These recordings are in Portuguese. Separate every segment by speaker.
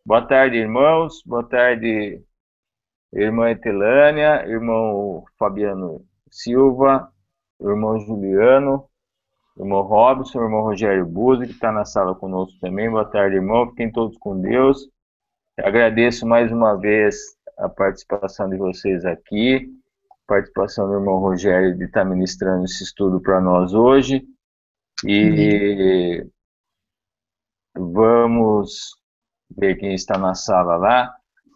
Speaker 1: Boa tarde, irmãos. Boa tarde, irmã Etelânia, irmão Fabiano Silva, irmão Juliano, irmão Robson, irmão Rogério Buzzi, que está na sala conosco também. Boa tarde, irmão. Fiquem todos com Deus. Eu agradeço mais uma vez a participação de vocês aqui, a participação do irmão Rogério de estar ministrando esse estudo para nós hoje. E vamos ver quem está na sala lá.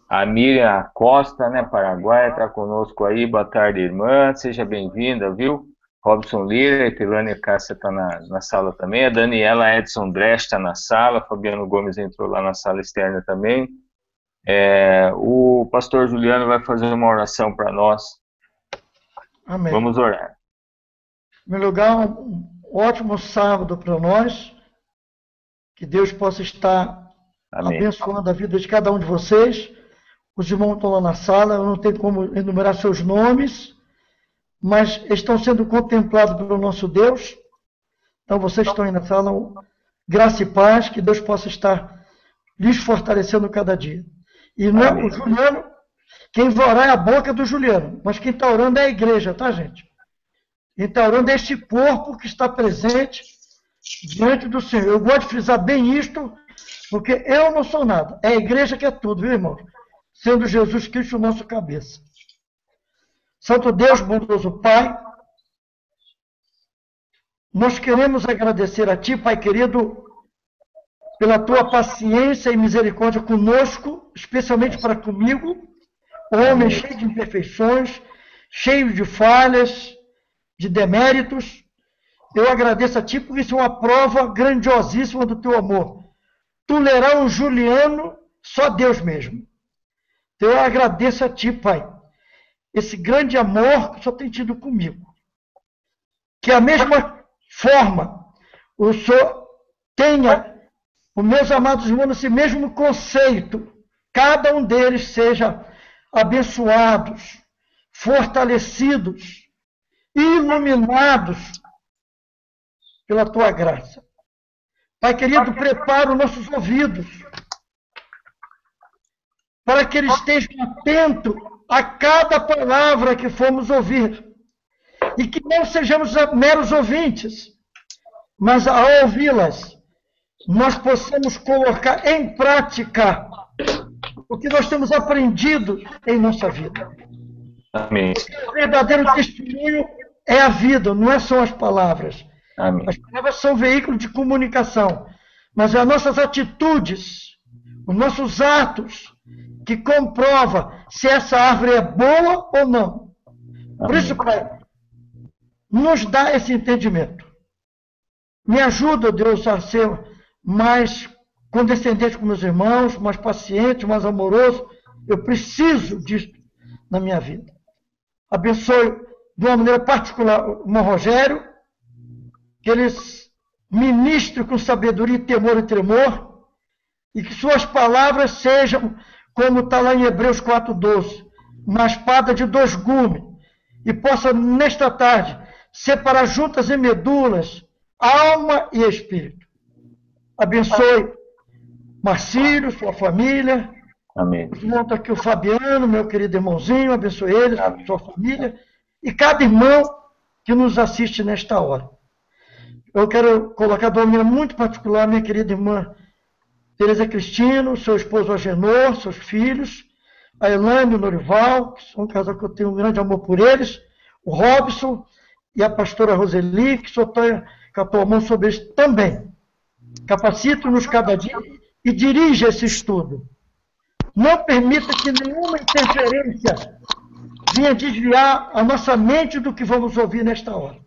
Speaker 1: A Miriam Costa, né, Paraguai, está conosco aí. Boa tarde, irmã. Seja bem-vinda, viu? Robson Lira, Etelânia Cássia está na sala também. A Daniela Edson Dresch está na sala. Fabiano Gomes entrou lá na sala externa também. O pastor Juliano vai fazer uma oração para nós.
Speaker 2: Amém.
Speaker 1: Vamos orar.
Speaker 2: Em primeiro lugar, um ótimo sábado para nós. Que Deus possa estar
Speaker 1: Amém.
Speaker 2: abençoando a vida de cada um de vocês. Os irmãos estão lá na sala, eu não tenho como enumerar seus nomes, mas estão sendo contemplados pelo nosso Deus. Então, vocês estão aí na sala, graça e paz, que Deus possa estar lhes fortalecendo cada dia. E não é o Juliano, quem vai orar é a boca do Juliano, mas quem está orando é a igreja, tá, gente? Quem está orando é este corpo que está presente diante do Senhor. Eu gosto de frisar bem isto, porque eu não sou nada. É a igreja que é tudo, viu, irmãos? Sendo Jesus Cristo o nosso cabeça. Santo Deus, bondoso Pai, nós queremos agradecer a Ti, Pai querido, pela Tua paciência e misericórdia conosco, especialmente para comigo, homem cheio de imperfeições, cheio de falhas, de deméritos. Eu agradeço a Ti, porque isso é uma prova grandiosíssima do Teu amor. Tolerar um Juliano, só Deus mesmo. Então eu agradeço a Ti, Pai, esse grande amor que o Senhor tem tido comigo. Que a mesma forma o Senhor tenha, os meus amados irmãos, esse mesmo conceito, cada um deles seja abençoados, fortalecidos, iluminados pela Tua graça. Pai querido, prepara os nossos ouvidos para que eles estejam atentos a cada palavra que formos ouvir. E que não sejamos meros ouvintes, mas ao ouvi-las, nós possamos colocar em prática o que nós temos aprendido em nossa vida.
Speaker 1: Amém.
Speaker 2: O verdadeiro testemunho é a vida, não são as palavras.
Speaker 1: Amém.
Speaker 2: As palavras são veículo de comunicação, mas as nossas atitudes, os nossos atos, que comprova se essa árvore é boa ou não. Por isso, Pai, nos dá esse entendimento. Me ajuda, Deus, a ser mais condescendente com meus irmãos, mais paciente, mais amoroso. Eu preciso disso na minha vida. Abençoe de uma maneira particular o irmão Rogério, que eles ministrem com sabedoria, temor e tremor, e que suas palavras sejam, como está lá em Hebreus 4,12, uma espada de 2 gumes, e possa, nesta tarde, separar juntas e medulas, alma e espírito. Abençoe Marcílio, sua família.
Speaker 1: Amém.
Speaker 2: Monta aqui o Fabiano, meu querido irmãozinho, abençoe ele, sua família, e cada irmão que nos assiste nesta hora. Eu quero colocar de uma maneira muito particular minha querida irmã Tereza Cristino, seu esposo Agenor, seus filhos, a Elane e o Norival, que são um casal que eu tenho um grande amor por eles, o Robson e a pastora Roseli, que só tenho com a tua mão sobre eles também. Capacita-nos cada dia e dirija esse estudo. Não permita que nenhuma interferência venha desviar a nossa mente do que vamos ouvir nesta hora.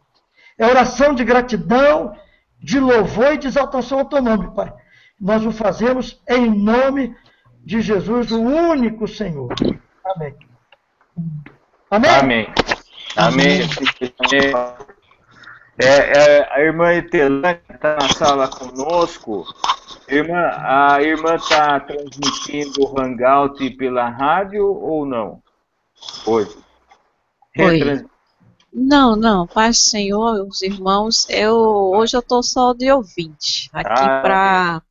Speaker 2: É oração de gratidão, de louvor e de exaltação ao teu nome, Pai. Nós o fazemos em nome de Jesus, o único Senhor. Amém. Amém?
Speaker 1: Amém. Amém. A irmã Etelânia está na sala conosco. A irmã está transmitindo o Hangout pela rádio ou não? Hoje.
Speaker 3: Oi. Não, paz do Senhor, os irmãos, hoje eu estou só de ouvinte, aqui para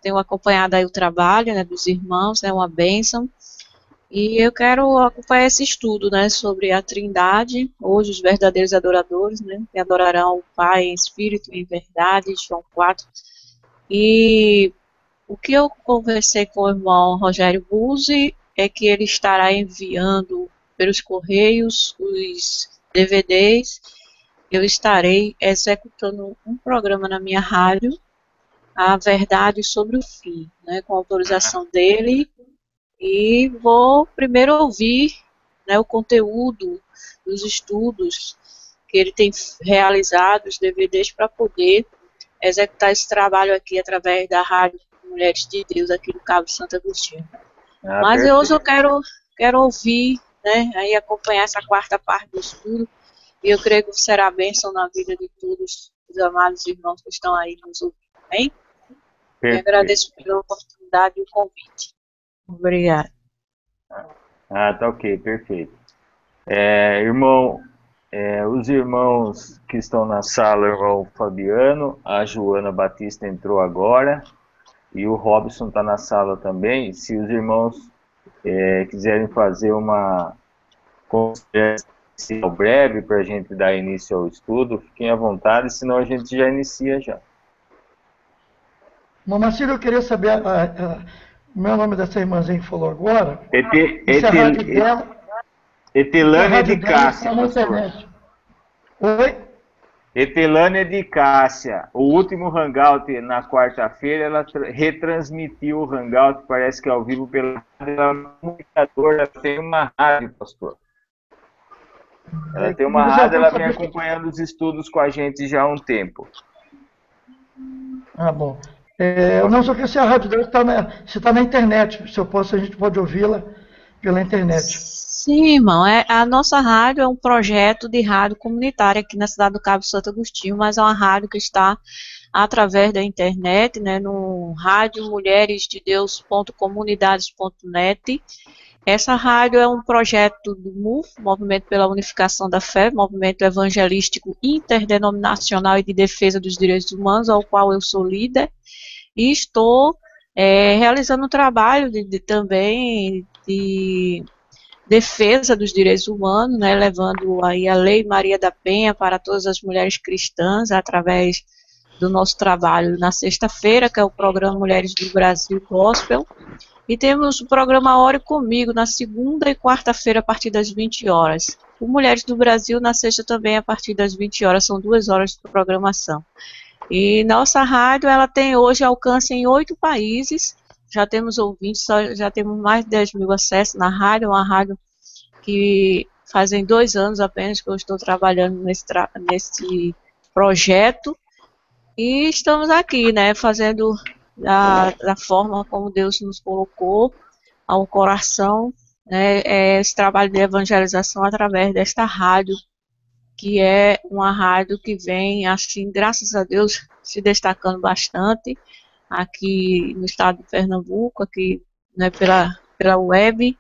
Speaker 3: tenho acompanhado aí o trabalho, né, dos irmãos, é uma bênção. E eu quero acompanhar esse estudo, né, sobre a Trindade, hoje os verdadeiros adoradores, né, que adorarão o Pai em espírito e em verdade, João 4. E o que eu conversei com o irmão Rogério Buzzi é que ele estará enviando pelos correios os DVDs. Eu estarei executando um programa na minha rádio, A Verdade sobre o Fim, né, com autorização dele. E vou primeiro ouvir, né, o conteúdo dos estudos que ele tem realizado, os DVDs, para poder executar esse trabalho aqui através da Rádio Mulheres de Deus, aqui do Cabo Santo Agostinho. Mas hoje eu quero ouvir, né, aí acompanhar essa quarta parte do estudo, e eu creio que será bênção na vida de todos os amados irmãos que estão aí nos ouvindo, bem? E agradeço pela oportunidade e o convite. Obrigada.
Speaker 1: Tá ok, perfeito. Irmão, os irmãos que estão na sala, o irmão Fabiano, a Joana Batista entrou agora, e o Robson está na sala também. Se os irmãos quiserem fazer uma conversa breve para a gente dar início ao estudo, fiquem à vontade, senão a gente já inicia já.
Speaker 2: Mamacida, eu queria saber, o meu nome dessa irmãzinha que falou agora,
Speaker 1: Etelânia de Cássia, pastor.
Speaker 2: Oi?
Speaker 1: Etelânia de Cássia. O último hangout na quarta-feira, ela retransmitiu o hangout, parece que ao vivo pela comunicadora. Ela tem uma rádio, pastor. Ela tem uma rádio, ela vem acompanhando os estudos com a gente já há um tempo.
Speaker 2: Ah, bom. Não, só que se a rádio dela está na internet, a gente pode ouvi-la pela internet.
Speaker 3: Sim, irmão, a nossa rádio é um projeto de rádio comunitária aqui na cidade do Cabo Santo Agostinho, mas é uma rádio que está através da internet, né, no radiomulheresdedeus.comunidades.net. Essa rádio é um projeto do MUF, Movimento pela Unificação da Fé, Movimento Evangelístico Interdenominacional e de Defesa dos Direitos Humanos, ao qual eu sou líder, e estou realizando um trabalho também de defesa dos direitos humanos, né, levando aí a Lei Maria da Penha para todas as mulheres cristãs, através do nosso trabalho na sexta-feira, que é o programa Mulheres do Brasil Gospel, e temos o programa Ore Comigo, na segunda e quarta-feira, a partir das 20 horas. O Mulheres do Brasil, na sexta também, a partir das 20 horas, são 2 horas de programação. E nossa rádio, ela tem hoje alcance em 8 países, já temos ouvintes, já temos mais de 10 mil acessos na rádio, uma rádio que fazem 2 anos apenas que eu estou trabalhando nesse projeto, e estamos aqui, né, fazendo da forma como Deus nos colocou ao coração, né, esse trabalho de evangelização através desta rádio, que é uma rádio que vem, assim, graças a Deus, se destacando bastante aqui no estado de Pernambuco, aqui, né, pela web.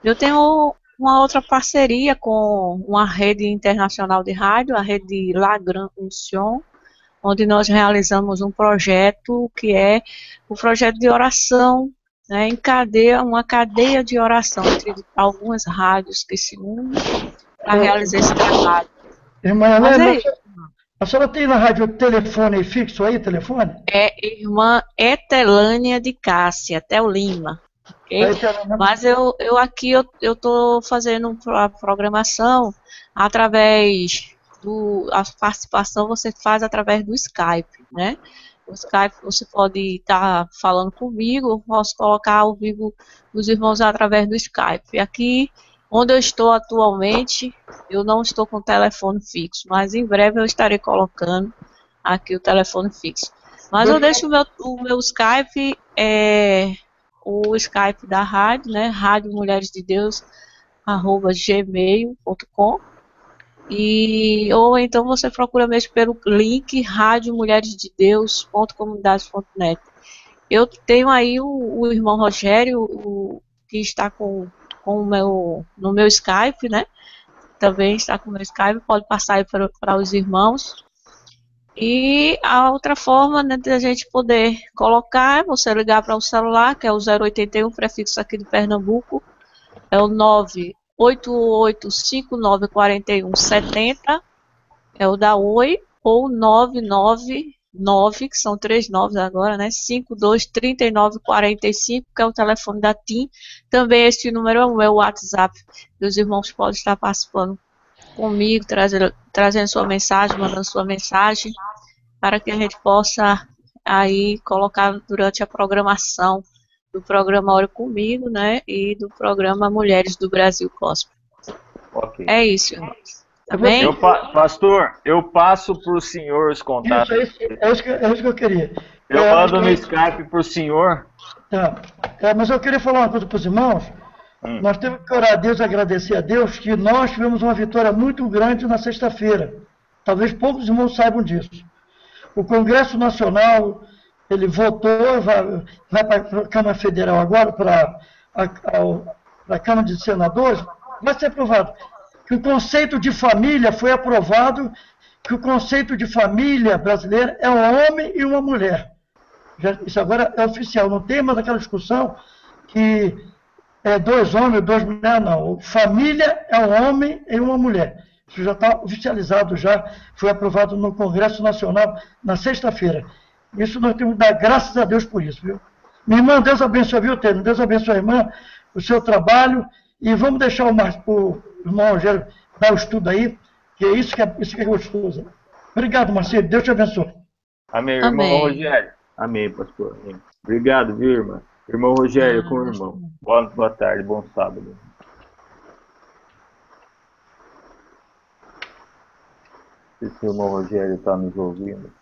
Speaker 3: Eu tenho uma outra parceria com uma rede internacional de rádio, a rede La Grande Unction, onde nós realizamos um projeto que é o projeto de oração, né, uma cadeia de oração entre algumas rádios que se unem para realizar esse trabalho.
Speaker 2: Irmã Helena, a senhora tem na rádio telefone fixo aí, telefone?
Speaker 3: É irmã Etelânia de Cássia, Tel Lima. Okay? Mas eu aqui estou fazendo a programação através a participação você faz através do Skype, né? O Skype você pode estar falando comigo, eu posso colocar ao vivo os irmãos através do Skype. Aqui onde eu estou atualmente, eu não estou com telefone fixo, mas em breve eu estarei colocando aqui o telefone fixo. Mas eu deixo o meu Skype, o Skype da rádio, né? Rádio Mulheres de Deus, @gmail.com. Ou então você procura mesmo pelo link radiomulheresdedeus.comunidades.net. Eu tenho aí o irmão Rogério, que está no meu Skype, né? Também está com o meu Skype, pode passar aí para os irmãos. E a outra forma, né, de a gente poder colocar é você ligar para o celular, que é o 081, prefixo aqui de Pernambuco, é o 988594170, é o da Oi, ou 999, que são 3 9 agora, né, 523945, que é o telefone da TIM. Também esse número é o meu WhatsApp, e os irmãos podem estar participando comigo, trazendo sua mensagem, mandando sua mensagem, para que a gente possa aí colocar durante a programação do programa Ore Comigo, né, e do programa Mulheres do Brasil Gospel.
Speaker 1: Ok.
Speaker 3: É isso, irmãos. Tá bem?
Speaker 1: Pastor, eu passo para o senhor os contatos.
Speaker 2: É isso que eu queria.
Speaker 1: Eu mando no Skype para o senhor.
Speaker 2: Tá. Mas eu queria falar uma coisa para os irmãos. Nós temos que orar a Deus e agradecer a Deus que nós tivemos uma vitória muito grande na sexta-feira. Talvez poucos irmãos saibam disso. O Congresso Nacional, ele votou, vai para a Câmara Federal agora, para a Câmara de Senadores, vai ser aprovado. Que o conceito de família foi aprovado, que o conceito de família brasileira é um homem e uma mulher. Isso agora é oficial, não tem mais aquela discussão que é 2 homens, 2 mulheres, não. Família é um homem e uma mulher. Isso já está oficializado, já foi aprovado no Congresso Nacional na sexta-feira. Isso nós temos que dar graças a Deus por isso, viu? Minha irmã, Deus abençoe, viu, Tênis? Deus abençoe a irmã, o seu trabalho, e vamos deixar o irmão Rogério dar o estudo aí, que é isso que é gostoso. Obrigado, Marcelo, Deus te abençoe.
Speaker 1: Amém, irmão Rogério. Amém, pastor. Amém. Obrigado, viu, irmã? Irmão Rogério com o irmão. Boa tarde, bom sábado. Não sei se o irmão Rogério está nos ouvindo.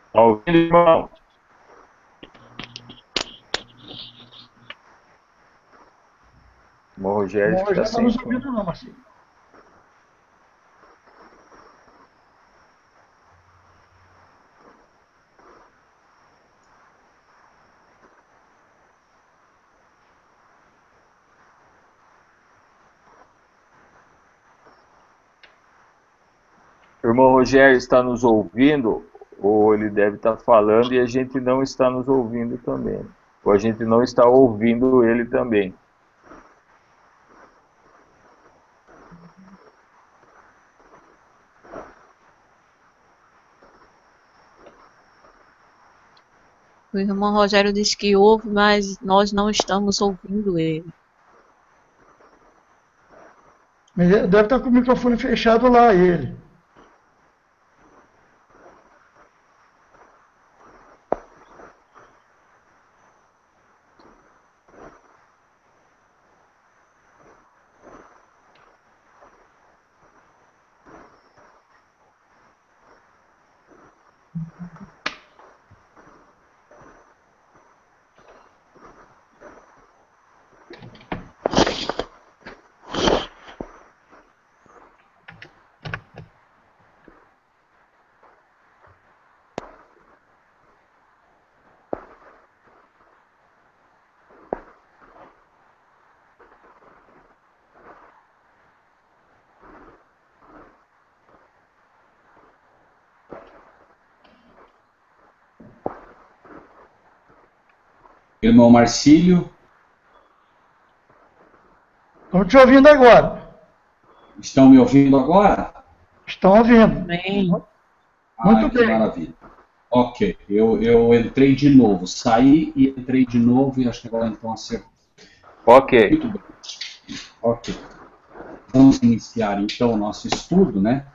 Speaker 1: Está ouvindo, irmão? O irmão Rogério está sem
Speaker 2: nos ouvindo, não, Marcelo.
Speaker 1: O irmão Rogério está nos ouvindo, ou ele deve estar falando e a gente não está nos ouvindo também. Ou a gente não está ouvindo ele também.
Speaker 3: O irmão Rogério disse que ouve, mas nós não estamos ouvindo ele.
Speaker 2: Deve estar com o microfone fechado lá, ele.
Speaker 4: Irmão Marcílio.
Speaker 2: Estamos te ouvindo agora.
Speaker 4: Estão me ouvindo agora?
Speaker 2: Estão ouvindo.
Speaker 3: Bem.
Speaker 2: Muito
Speaker 4: que
Speaker 2: bem.
Speaker 4: Maravilha. Ok, eu entrei de novo. Saí e entrei de novo e acho que agora então acertou.
Speaker 1: Ok.
Speaker 4: Muito bem. Ok. Vamos iniciar então o nosso estudo, né?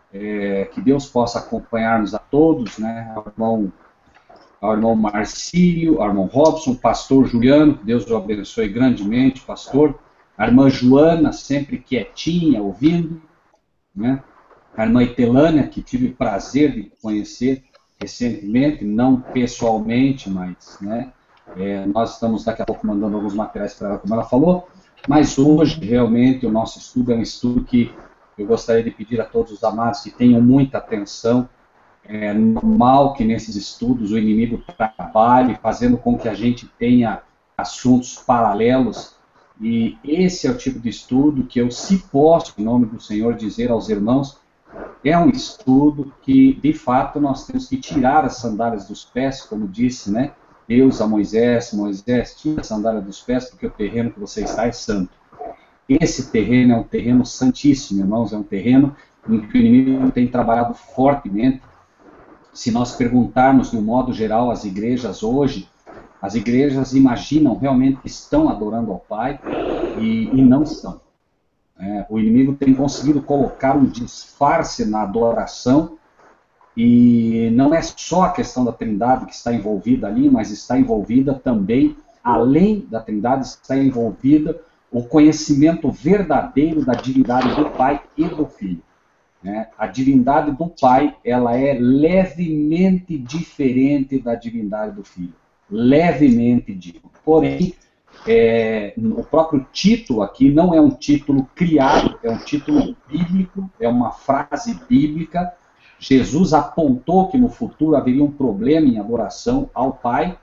Speaker 4: Que Deus possa acompanhar-nos a todos, né? Ao irmão Marcílio, ao irmão Robson, pastor Juliano, que Deus o abençoe grandemente, pastor. A irmã Joana, sempre quietinha, ouvindo, né? A irmã Itelânia, que tive o prazer de conhecer recentemente, não pessoalmente, mas, né? Nós estamos daqui a pouco mandando alguns materiais para ela, como ela falou, mas hoje, realmente, o nosso estudo é um estudo que eu gostaria de pedir a todos os amados que tenham muita atenção. É normal que nesses estudos o inimigo trabalhe, fazendo com que a gente tenha assuntos paralelos, e esse é o tipo de estudo que eu, se posso, em nome do Senhor, dizer aos irmãos, é um estudo que, de fato, nós temos que tirar as sandálias dos pés, como disse, né? Deus a Moisés, Moisés, tira a sandália dos pés, porque o terreno que você está é santo. Esse terreno é um terreno santíssimo, irmãos, é um terreno em que o inimigo tem trabalhado fortemente. Se nós perguntarmos, de um modo geral, as igrejas hoje, as igrejas imaginam realmente que estão adorando ao Pai e não estão. O inimigo tem conseguido colocar um disfarce na adoração, e não é só a questão da Trindade que está envolvida ali, mas está envolvida também, além da Trindade, está envolvida o conhecimento verdadeiro da divindade do Pai e do Filho. A divindade do Pai, ela é levemente diferente da divindade do Filho. Levemente, digo. Porém, o próprio título aqui não é um título criado, é um título bíblico, é uma frase bíblica. Jesus apontou que no futuro haveria um problema em adoração ao Pai,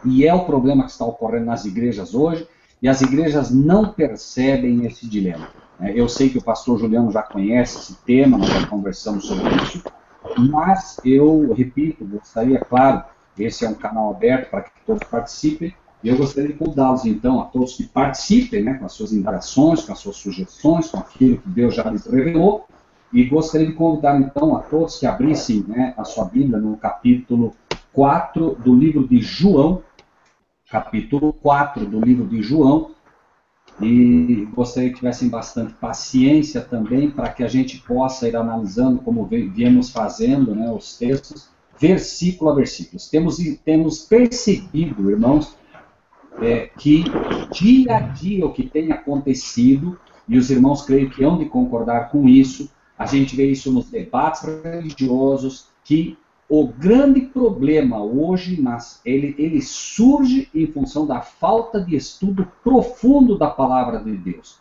Speaker 4: e é o problema que está ocorrendo nas igrejas hoje, e as igrejas não percebem esse dilema. Eu sei que o pastor Juliano já conhece esse tema, nós já conversamos sobre isso, mas eu repito, gostaria, claro, esse é um canal aberto para que todos participem, e eu gostaria de convidá-los, então, a todos que participem, com as suas indagações, com as suas sugestões, com aquilo que Deus já lhes revelou, e gostaria de convidar, então, a todos que abrissem a sua Bíblia no capítulo 4 do livro de João, capítulo 4 do livro de João, e gostaria que tivessem bastante paciência também, para que a gente possa ir analisando, como viemos fazendo, os textos, versículo a versículo. Temos percebido, irmãos, que dia a dia o que tem acontecido, e os irmãos creio que hão de concordar com isso, a gente vê isso nos debates religiosos, que o grande problema hoje, ele surge em função da falta de estudo profundo da palavra de Deus.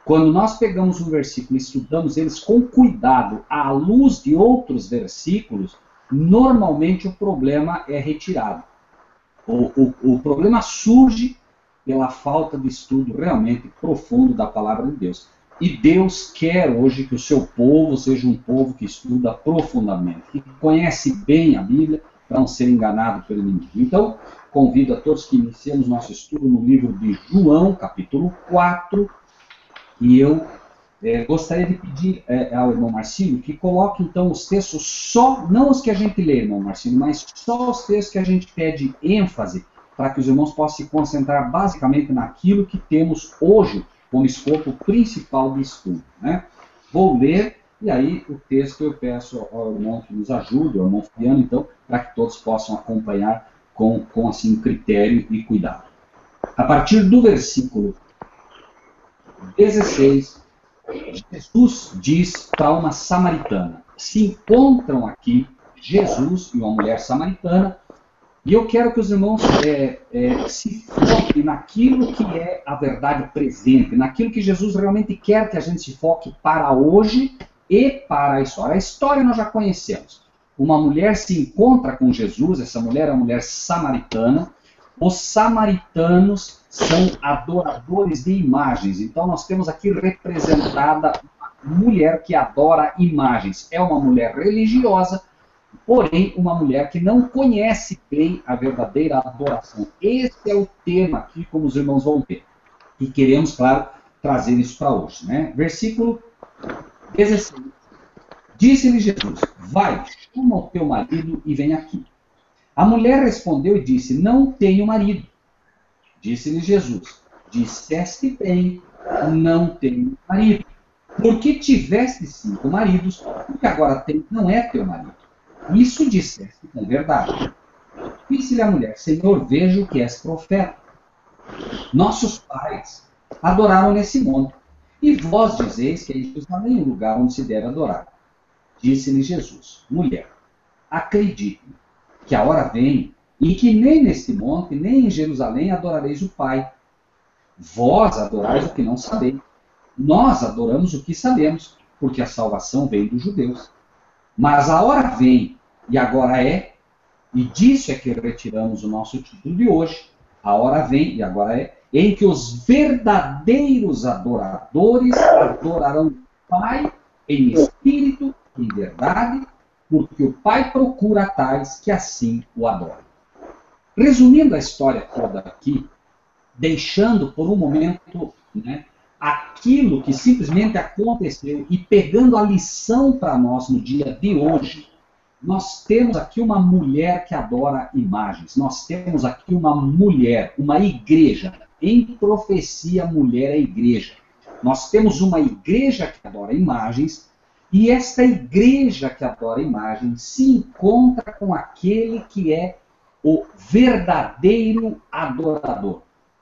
Speaker 4: Quando nós pegamos um versículo e estudamos eles com cuidado, à luz de outros versículos, normalmente o problema é retirado. O problema surge pela falta de estudo realmente profundo da palavra de Deus. E Deus quer hoje que o seu povo seja um povo que estuda profundamente, que conhece bem a Bíblia, para não ser enganado pelo inimigo. Então, convido a todos que iniciemos nosso estudo no livro de João, capítulo 4, e eu gostaria de pedir ao irmão Marcílio que coloque, então, os textos só, não os que a gente lê, irmão Marcílio, mas só os textos que a gente pede ênfase, para que os irmãos possam se concentrar basicamente naquilo que temos hoje como escopo principal do estudo. Vou ler, e aí o texto eu peço ao irmão que nos ajude, ao irmão Fabiano, então, para que todos possam acompanhar com assim, critério e cuidado. A partir do versículo 16, Jesus diz para uma samaritana. Se encontram aqui Jesus e uma mulher samaritana, e eu quero que os irmãos se foquem naquilo que é a verdade presente, naquilo que Jesus realmente quer que a gente se foque para hoje e para a história. A história nós já conhecemos. Uma mulher se encontra com Jesus, essa mulher é uma mulher samaritana. Os samaritanos são adoradores de imagens. Então nós temos aqui representada uma mulher que adora imagens. É uma mulher religiosa, porém, uma mulher que não conhece bem a verdadeira adoração. Esse é o tema aqui, como os irmãos vão ver. E queremos, claro, trazer isso para hoje. Versículo 16. Disse-lhe Jesus, vai, chama o teu marido e vem aqui. A mulher respondeu e disse, não tenho marido. Disse-lhe Jesus, disseste bem, não tenho marido. Porque tiveste 5 maridos, o que agora tem não é teu marido. Isso disseste com verdade. Disse-lhe a mulher, Senhor, vejo que és profeta. Nossos pais adoraram nesse monte, e vós dizeis que é em Jerusalém o lugar onde se deve adorar. Disse-lhe Jesus, mulher, acredite-me, que a hora vem, em que nem neste monte, nem em Jerusalém adorareis o Pai. Vós adorais o que não sabeis. Nós adoramos o que sabemos, porque a salvação vem dos judeus. Mas a hora vem, e agora é, e disso é que retiramos o nosso título de hoje, a hora vem, e agora é, em que os verdadeiros adoradores adorarão o Pai em espírito em verdade, porque o Pai procura tais que assim o adorem. Resumindo a história toda aqui, deixando por um momento, né, aquilo que simplesmente aconteceu e pegando a lição para nós no dia de hoje, nós temos aqui uma mulher que adora imagens. Nós temos aqui uma mulher, uma igreja. Em profecia, mulher é igreja. Nós temos uma igreja que adora imagens, e esta igreja que adora imagens se encontra com aquele que é o verdadeiro adorador.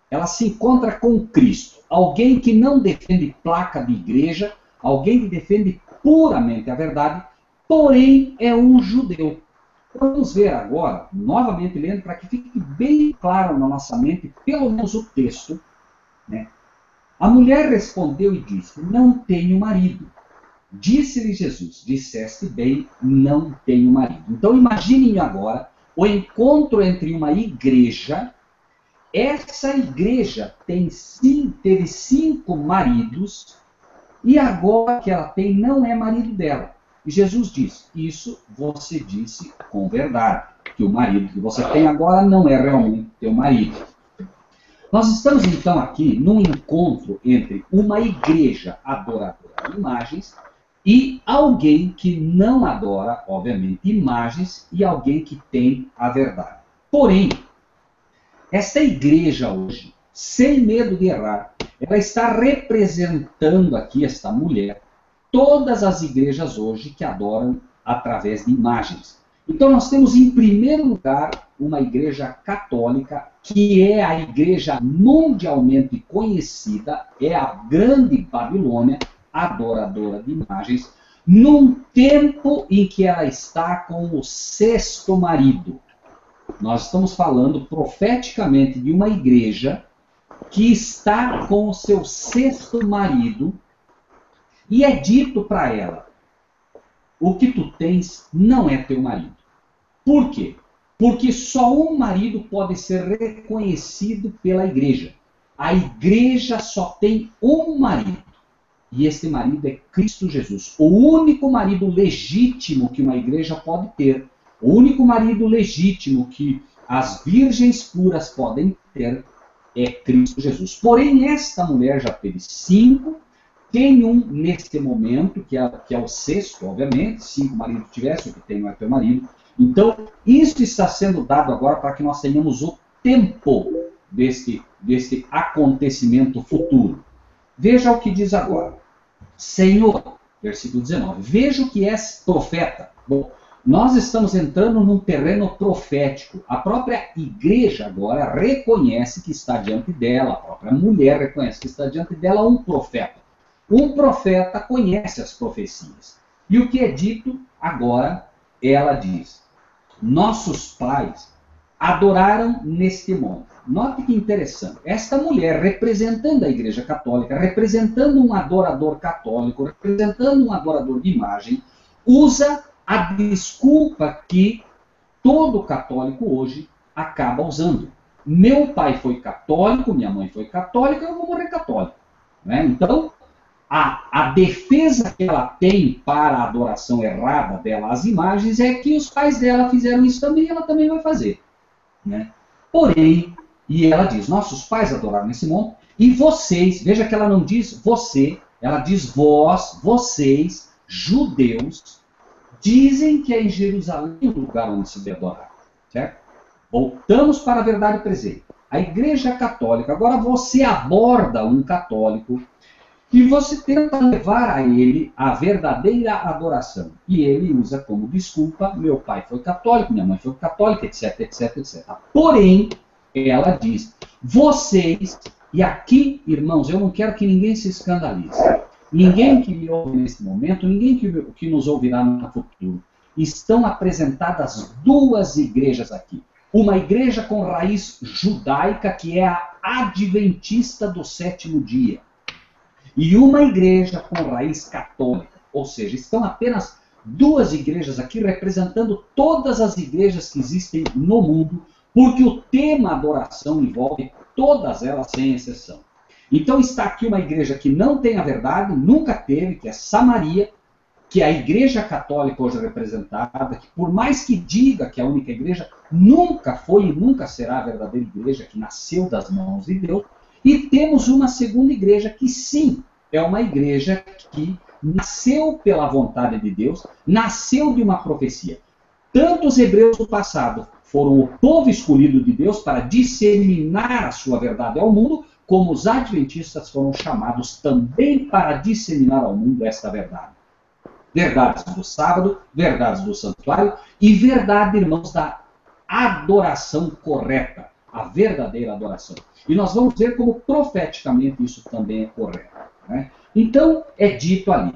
Speaker 4: Ela se encontra com Cristo, alguém que não defende placa de igreja, alguém que defende puramente a verdade, porém é um judeu. Vamos ver agora, novamente lendo, para que fique bem claro na nossa mente, pelo menos o texto, né? A mulher respondeu e disse: não tenho marido. Disse-lhe Jesus: disseste bem, não tenho marido. Então imaginem agora o encontro entre uma igreja. Essa igreja teve 5 maridos, e agora que ela tem não é marido dela. E Jesus diz: isso você disse com verdade, que o marido que você tem agora não é realmente teu marido. Nós estamos então aqui num encontro entre uma igreja adoradora de imagens e alguém que não adora, obviamente, imagens, e alguém que tem a verdade. Porém, essa igreja hoje, sem medo de errar, ela está representando aqui, esta mulher, todas as igrejas hoje que adoram através de imagens. Então nós temos em primeiro lugar uma igreja católica, que é a igreja mundialmente conhecida, é a grande Babilônia, adoradora de imagens, num tempo em que ela está com o 6º marido. Nós estamos falando profeticamente de uma igreja que está com o seu 6º marido, e é dito para ela: o que tu tens não é teu marido. Por quê? Porque só um marido pode ser reconhecido pela igreja. A igreja só tem um marido. E esse marido é Cristo Jesus. O único marido legítimo que uma igreja pode ter. O único marido legítimo que as virgens puras podem ter é Cristo Jesus. Porém, esta mulher já teve 5. Tem um neste momento, que é o 6º, obviamente. 5 maridos tivesse, o que tem não é teu marido. Então, isso está sendo dado agora para que nós tenhamos o tempo deste acontecimento futuro. Veja o que diz agora. Senhor, versículo 19, vejo que és profeta. Bom, nós estamos entrando num terreno profético. A própria igreja agora reconhece que está diante dela, a própria mulher reconhece que está diante dela um profeta. Um profeta conhece as profecias. E o que é dito agora, ela diz: nossos pais adoraram neste monte. Note que interessante. Esta mulher, representando a igreja católica, representando um adorador católico, representando um adorador de imagem, usa a desculpa que todo católico hoje acaba usando. Meu pai foi católico, minha mãe foi católica, eu vou morrer católico. Né? Então, a defesa que ela tem para a adoração errada dela às imagens é que os pais dela fizeram isso também e ela também vai fazer. Né? Porém, e ela diz, nossos pais adoraram nesse monte, e vocês, veja que ela não diz você, ela diz vós, vocês, judeus, dizem que é em Jerusalém o lugar onde se deve adorar. Certo? Voltamos para a verdade presente. A igreja católica, agora você aborda um católico e você tenta levar a ele a verdadeira adoração. E ele usa como desculpa, meu pai foi católico, minha mãe foi católica, etc, etc, etc. Porém, ela diz, vocês, e aqui, irmãos, eu não quero que ninguém se escandalize. Ninguém que me ouve nesse momento, ninguém que nos ouvirá no futuro, estão apresentadas 2 igrejas aqui. Uma igreja com raiz judaica, que é a adventista do 7º dia. E uma igreja com raiz católica. Ou seja, estão apenas 2 igrejas aqui representando todas as igrejas que existem no mundo, porque o tema adoração envolve todas elas sem exceção. Então está aqui uma igreja que não tem a verdade, nunca teve, que é Samaria, que a Igreja Católica hoje representada, que por mais que diga que a única igreja, nunca foi e nunca será a verdadeira igreja que nasceu das mãos de Deus, e temos uma segunda igreja que sim, é uma igreja que nasceu pela vontade de Deus, nasceu de uma profecia. Tanto os hebreus do passado foram o povo escolhido de Deus para disseminar a sua verdade ao mundo, como os adventistas foram chamados também para disseminar ao mundo esta verdade. Verdades do sábado, verdades do santuário e verdade, irmãos, da adoração correta, a verdadeira adoração. E nós vamos ver como profeticamente isso também é correto. Né? Então, é dito ali,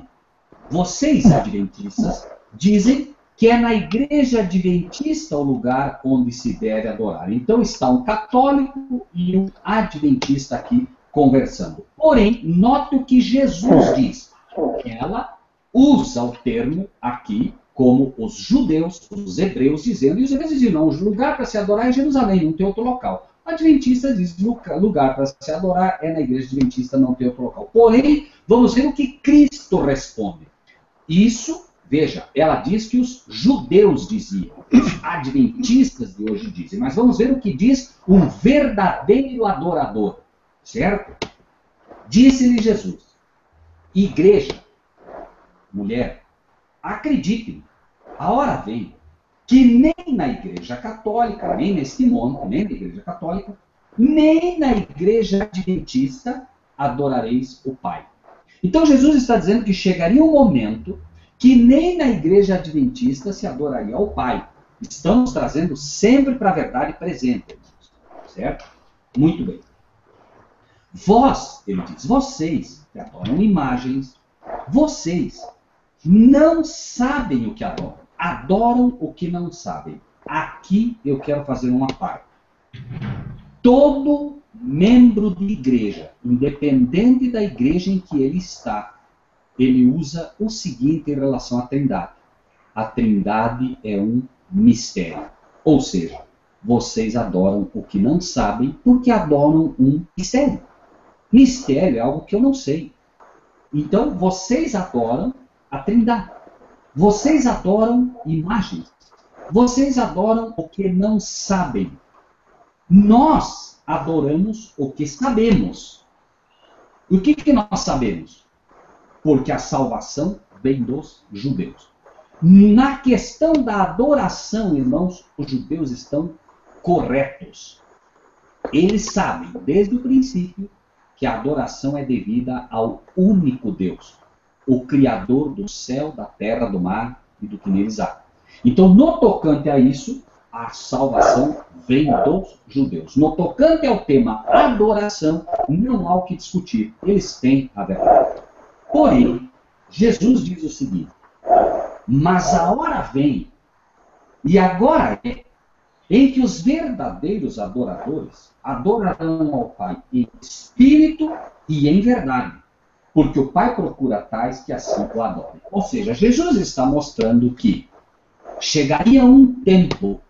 Speaker 4: vocês adventistas dizem que é na igreja adventista o lugar onde se deve adorar. Então está um católico e um adventista aqui conversando. Porém, note o que Jesus diz. Ela usa o termo aqui como os judeus, os hebreus dizendo, e os hebreus dizem, não, o lugar para se adorar é Jerusalém, não tem outro local. O adventista diz, lugar para se adorar é na igreja adventista, não tem outro local. Porém, vamos ver o que Cristo responde. Isso, veja, ela diz que os judeus diziam, os adventistas de hoje dizem, mas vamos ver o que diz um verdadeiro adorador, certo? Disse-lhe Jesus, igreja, mulher, acredite-me, a hora vem que nem na igreja católica, nem neste monte, nem na igreja católica, nem na igreja adventista adorareis o Pai. Então Jesus está dizendo que chegaria um momento que nem na igreja adventista se adoraria ao Pai. Estamos trazendo sempre para a verdade presente, certo? Muito bem. Vós, ele diz, vocês que adoram imagens, vocês não sabem o que adoram. Adoram o que não sabem. Aqui eu quero fazer uma parte. Todo membro de igreja, independente da igreja em que ele está, ele usa o seguinte em relação à Trindade. A Trindade é um mistério. Ou seja, vocês adoram o que não sabem porque adoram um mistério. Mistério é algo que eu não sei. Então, vocês adoram a Trindade. Vocês adoram imagens. Vocês adoram o que não sabem. Nós adoramos o que sabemos. E o que nós sabemos? Porque a salvação vem dos judeus. Na questão da adoração, irmãos, os judeus estão corretos. Eles sabem, desde o princípio, que a adoração é devida ao único Deus, o Criador do céu, da terra, do mar e do que neles há. Então, no tocante a isso, a salvação vem dos judeus. No tocante ao tema adoração, não há o que discutir. Eles têm a verdade. Porém, Jesus diz o seguinte, mas a hora vem, e agora é, em que os verdadeiros adoradores adorarão ao Pai em espírito e em verdade, porque o Pai procura tais que assim o adorem. Ou seja, Jesus está mostrando que chegaria um tempo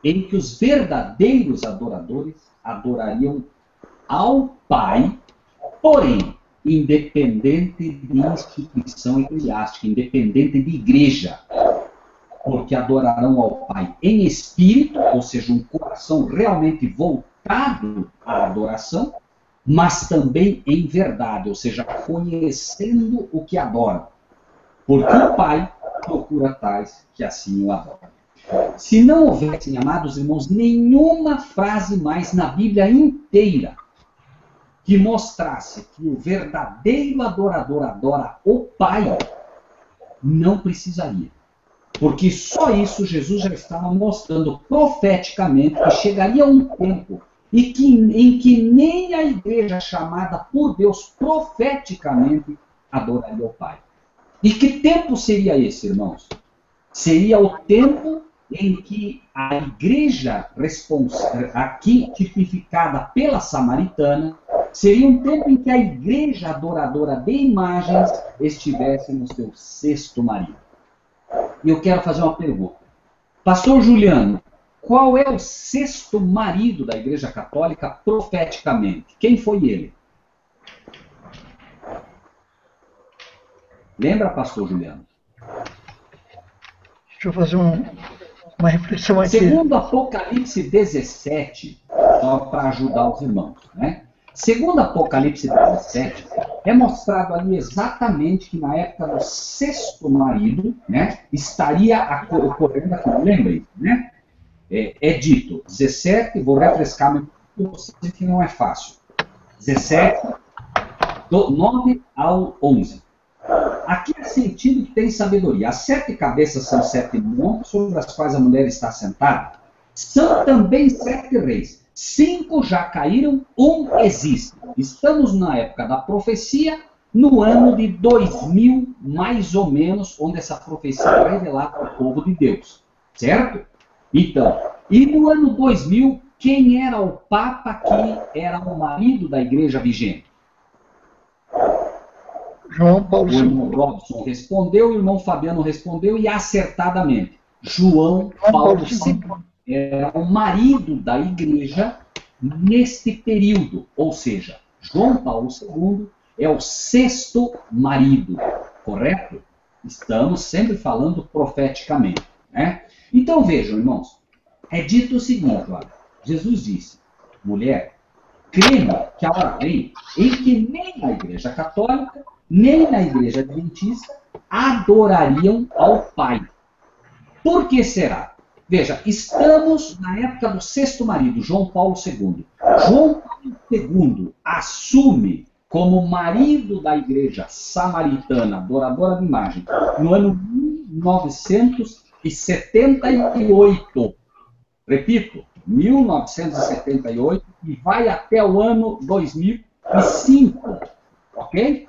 Speaker 4: em que os verdadeiros adoradores adorariam ao Pai, porém, independente de instituição eclesiástica, independente de igreja, porque adorarão ao Pai em espírito, ou seja, um coração realmente voltado à adoração, mas também em verdade, ou seja, conhecendo o que adoram, porque o Pai procura tais que assim o adoram. Se não houvessem, amados irmãos, nenhuma frase mais na Bíblia inteira que mostrasse que o verdadeiro adorador adora o Pai, não precisaria. Porque só isso Jesus já estava mostrando profeticamente que chegaria um tempo em que nem a igreja chamada por Deus profeticamente adoraria o Pai. E que tempo seria esse, irmãos? Seria o tempo em que a igreja aqui tipificada pela samaritana, seria um tempo em que a igreja adoradora de imagens estivesse no seu sexto marido. E eu quero fazer uma pergunta. Pastor Juliano, qual é o sexto marido da igreja católica profeticamente? Quem foi ele? Lembra, pastor Juliano?
Speaker 2: Deixa eu fazer uma reflexão aqui.
Speaker 4: Segundo Apocalipse 17, só para ajudar os irmãos, né? Segundo Apocalipse 17, é mostrado ali exatamente que na época do sexto marido, né, estaria ocorrendo aqui, lembrem, né? É dito, 17, vou refrescar meu vocês que não é fácil. 17, do 9 ao 11. Aqui é sentido que tem sabedoria. As 7 cabeças são 7 montes sobre as quais a mulher está sentada. São também 7 reis. 5 já caíram, 1 existe. Estamos na época da profecia, no ano de 2000, mais ou menos, onde essa profecia é revelada ao povo de Deus. Certo? Então, e no ano 2000, quem era o Papa que era o marido da igreja vigente?
Speaker 2: João Paulo II.
Speaker 4: O irmão Robson respondeu, o irmão Fabiano respondeu, e acertadamente, João Paulo II era o marido da igreja neste período. Ou seja, João Paulo II é o sexto marido, correto? Estamos sempre falando profeticamente, né? Então vejam, irmãos, é dito o seguinte, olha, Jesus disse, mulher, creme que a hora vem em que nem na igreja católica, nem na igreja adventista adorariam ao Pai. Por que será? Veja, estamos na época do sexto marido, João Paulo II. João Paulo II assume como marido da igreja samaritana, adoradora de imagem, no ano 1978. Repito, 1978 e vai até o ano 2005. Ok?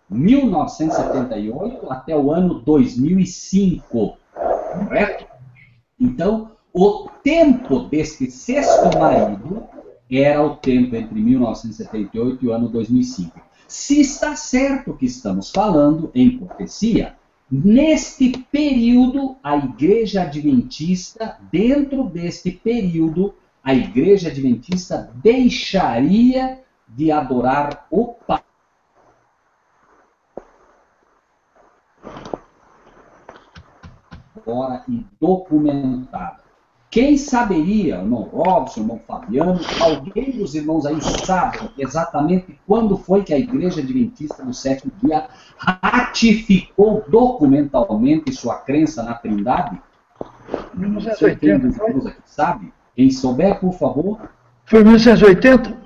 Speaker 4: 1978 até o ano 2005. Correto? Então, o tempo deste sexto marido era o tempo entre 1978 e o ano 2005. Se está certo que estamos falando em profecia, neste período, a igreja adventista, dentro deste período, a igreja adventista deixaria de adorar o Pai. E documentada. Quem saberia, irmão Robson, irmão Fabiano, alguém dos irmãos aí sabe exatamente quando foi que a Igreja Adventista do sétimo dia ratificou documentalmente sua crença na Trindade?
Speaker 2: 1980.
Speaker 4: Os irmãos aqui sabe? Quem souber, por favor.
Speaker 2: Foi 1980?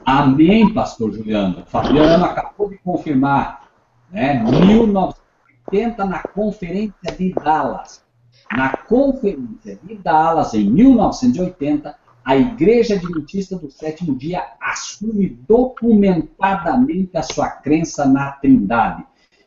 Speaker 4: Amém, pastor Juliano. Fabiano acabou de confirmar, né? 1980 na Conferência de Dallas. Na Conferência de Dallas, em 1980, a Igreja Adventista do sétimo dia assume documentadamente a sua crença na Trindade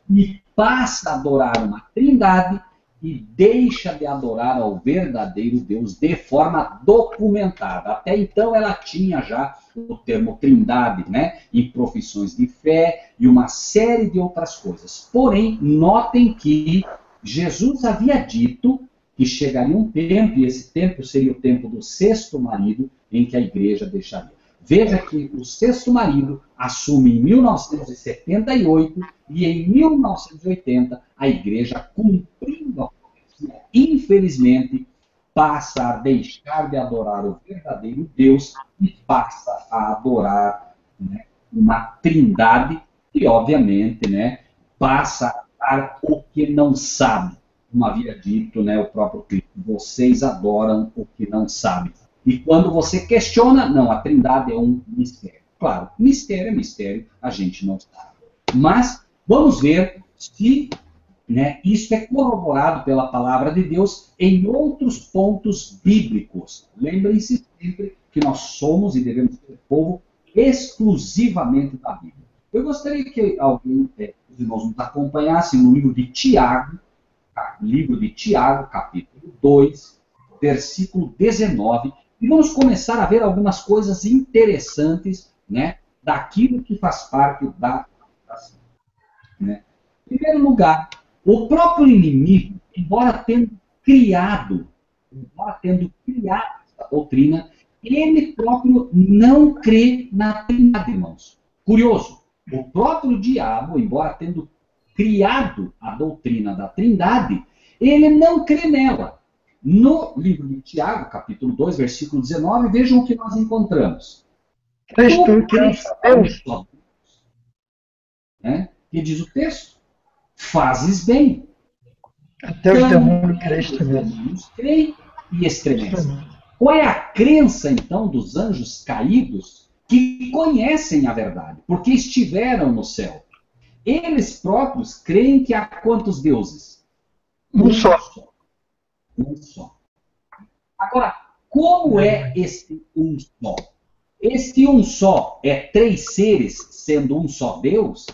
Speaker 4: e passa a adorar uma Trindade e deixa de adorar ao verdadeiro Deus de forma documentada. Até então ela tinha já o termo Trindade, né, em profissões de fé e uma série de outras coisas. Porém, notem que Jesus havia dito que chegaria um tempo, e esse tempo seria o tempo do sexto marido, em que a igreja deixaria. Veja que o sexto marido assume em 1978 e em 1980 a igreja, cumprindo a profecia, infelizmente, passa a deixar de adorar o verdadeiro Deus e passa a adorar, né, uma trindade e, obviamente, né, passa a dar o que não sabe. Como havia dito, né, o próprio Cristo, vocês adoram o que não sabem. E quando você questiona, não, a Trindade é um mistério. Claro, mistério é mistério, a gente não sabe. Mas vamos ver se, né, isso é corroborado pela palavra de Deus em outros pontos bíblicos. Lembrem-se sempre que nós somos e devemos ser povo exclusivamente da Bíblia. Eu gostaria que alguém, os irmãos nos acompanhassem no livro de Tiago, capítulo 2, versículo 19, e vamos começar a ver algumas coisas interessantes, né, daquilo que faz parte da educação. Né? Em primeiro lugar, o próprio inimigo, embora tendo criado essa doutrina, ele próprio não crê na Trindade, irmãos. Curioso, o próprio diabo, embora tendo criado a doutrina da Trindade, ele não crê nela. No livro de Tiago, capítulo 2, versículo 19, vejam o que nós encontramos.
Speaker 2: Crês tu que não sabemos?
Speaker 4: Né? E diz o texto, fazes bem.
Speaker 2: Até o demônio crês tu mesmo.
Speaker 4: Creem e estremecem. Qual é a crença, então, dos anjos caídos que conhecem a verdade, porque estiveram no céu? Eles próprios creem que há quantos deuses?
Speaker 2: Um só.
Speaker 4: Um só. Agora, como é esse um só? Esse um só é três seres sendo um só Deus?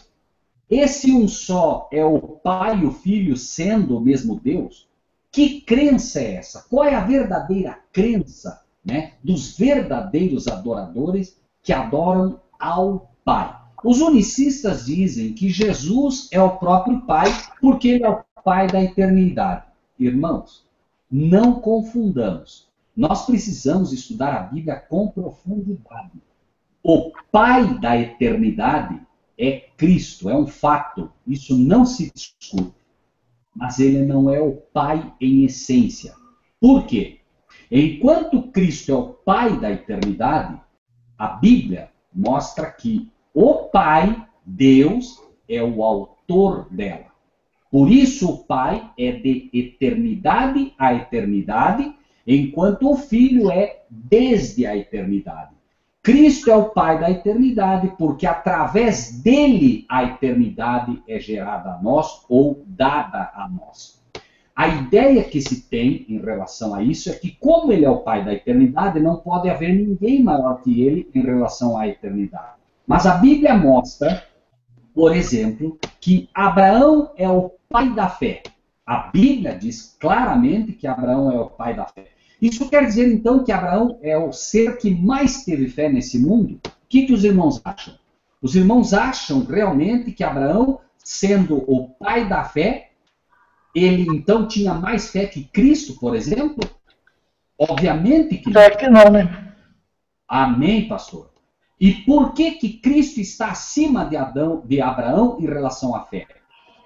Speaker 4: Esse um só é o Pai e o Filho sendo o mesmo Deus? Que crença é essa? Qual é a verdadeira crença, né, dos verdadeiros adoradores que adoram ao Pai? Os unicistas dizem que Jesus é o próprio Pai porque ele é o Pai da eternidade. Irmãos, não confundamos. Nós precisamos estudar a Bíblia com profundidade. O Pai da eternidade é Cristo, é um fato. Isso não se discute. Mas ele não é o Pai em essência. Por quê? Enquanto Cristo é o Pai da eternidade, a Bíblia mostra que o Pai, Deus, é o autor dela. Por isso o Pai é de eternidade a eternidade, enquanto o Filho é desde a eternidade. Cristo é o Pai da eternidade, porque através dele a eternidade é gerada a nós ou dada a nós. A ideia que se tem em relação a isso é que, como ele é o Pai da eternidade, não pode haver ninguém maior que ele em relação à eternidade. Mas a Bíblia mostra, por exemplo, que Abraão é o pai da fé. A Bíblia diz claramente que Abraão é o pai da fé. Isso quer dizer, então, que Abraão é o ser que mais teve fé nesse mundo? O que os irmãos acham? Os irmãos acham realmente que Abraão, sendo o pai da fé, ele então tinha mais fé que Cristo, por exemplo? Obviamente que não.
Speaker 2: É que não, né?
Speaker 4: Amém, pastor? E por que Cristo está acima de Abraão em relação à fé?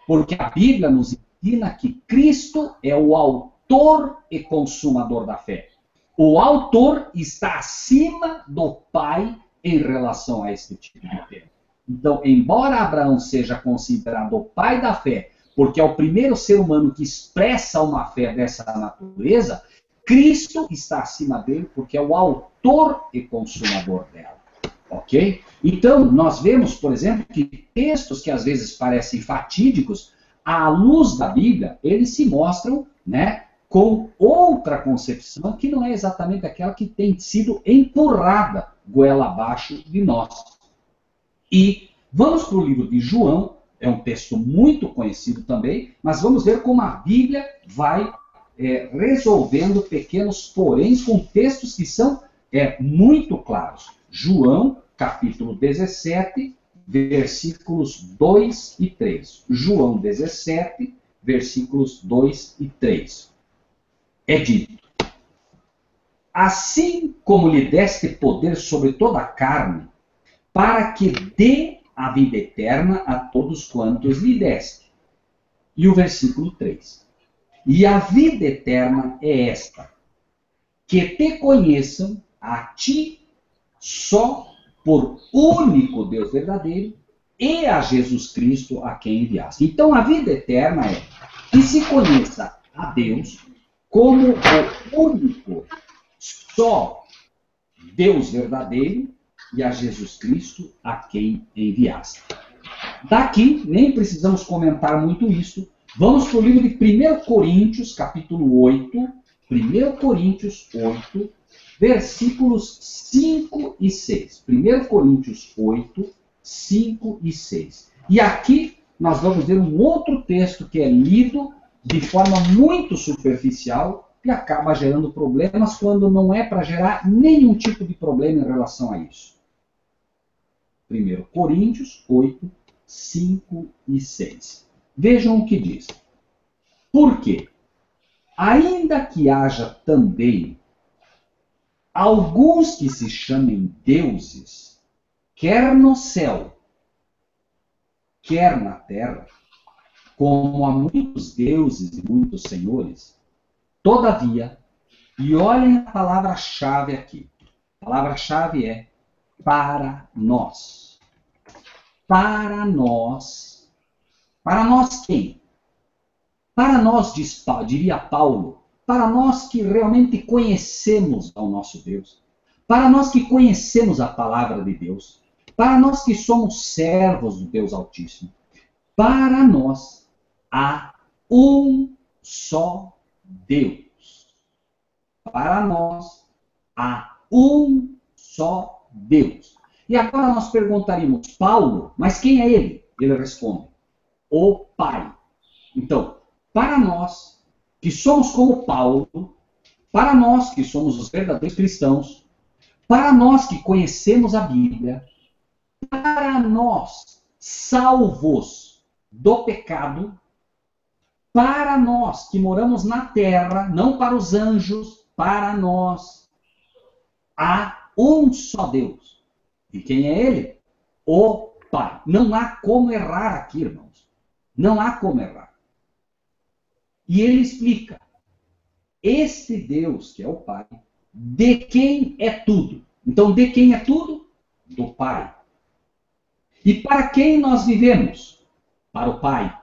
Speaker 4: Porque a Bíblia nos ensina que Cristo é o autor e consumador da fé. O autor está acima do Pai em relação a esse tipo de fé. Então, embora Abraão seja considerado o pai da fé, porque é o primeiro ser humano que expressa uma fé dessa natureza, Cristo está acima dele porque é o autor e consumador dela. Ok? Então, nós vemos, por exemplo, que textos que às vezes parecem fatídicos, à luz da Bíblia, eles se mostram, né, com outra concepção que não é exatamente aquela que tem sido empurrada goela abaixo de nós. E vamos para o livro de João, é um texto muito conhecido também, mas vamos ver como a Bíblia vai resolvendo pequenos poréns com textos que são muito claros. João, capítulo 17, versículos 2 e 3. João 17, versículos 2 e 3. É dito: assim como lhe deste poder sobre toda a carne, para que dê a vida eterna a todos quantos lhe deste. E o versículo 3. E a vida eterna é esta, que te conheçam a ti só por único Deus verdadeiro e a Jesus Cristo a quem enviaste. Então a vida eterna é que se conheça a Deus como o único, só Deus verdadeiro e a Jesus Cristo a quem enviaste. Daqui, nem precisamos comentar muito isso. Vamos para o livro de 1 Coríntios, capítulo 8. 1 Coríntios 8, versículos 5 e 6. 1 Coríntios 8, 5 e 6. E aqui nós vamos ver um outro texto que é lido de forma muito superficial e acaba gerando problemas quando não é para gerar nenhum tipo de problema em relação a isso. 1 Coríntios 8, 5 e 6. Vejam o que diz. Por quê? Ainda que haja também alguns que se chamem deuses, quer no céu, quer na terra, como há muitos deuses e muitos senhores, todavia, e olhem a palavra-chave aqui. A palavra-chave é para nós. Para nós. Para nós quem? Para nós, diria Paulo, para nós que realmente conhecemos ao nosso Deus, para nós que conhecemos a palavra de Deus, para nós que somos servos do Deus Altíssimo, para nós há um só Deus. Para nós há um só Deus. E agora nós perguntaríamos, Paulo, mas quem é ele? Ele responde, o Pai. Então, para nós que somos como Paulo, para nós que somos os verdadeiros cristãos, para nós que conhecemos a Bíblia, para nós salvos do pecado, para nós que moramos na terra, não para os anjos, para nós, há um só Deus. E quem é ele? O Pai. Não há como errar aqui, irmãos. Não há como errar. E ele explica, este Deus, que é o Pai, de quem é tudo. Então, de quem é tudo? Do Pai. E para quem nós vivemos? Para o Pai.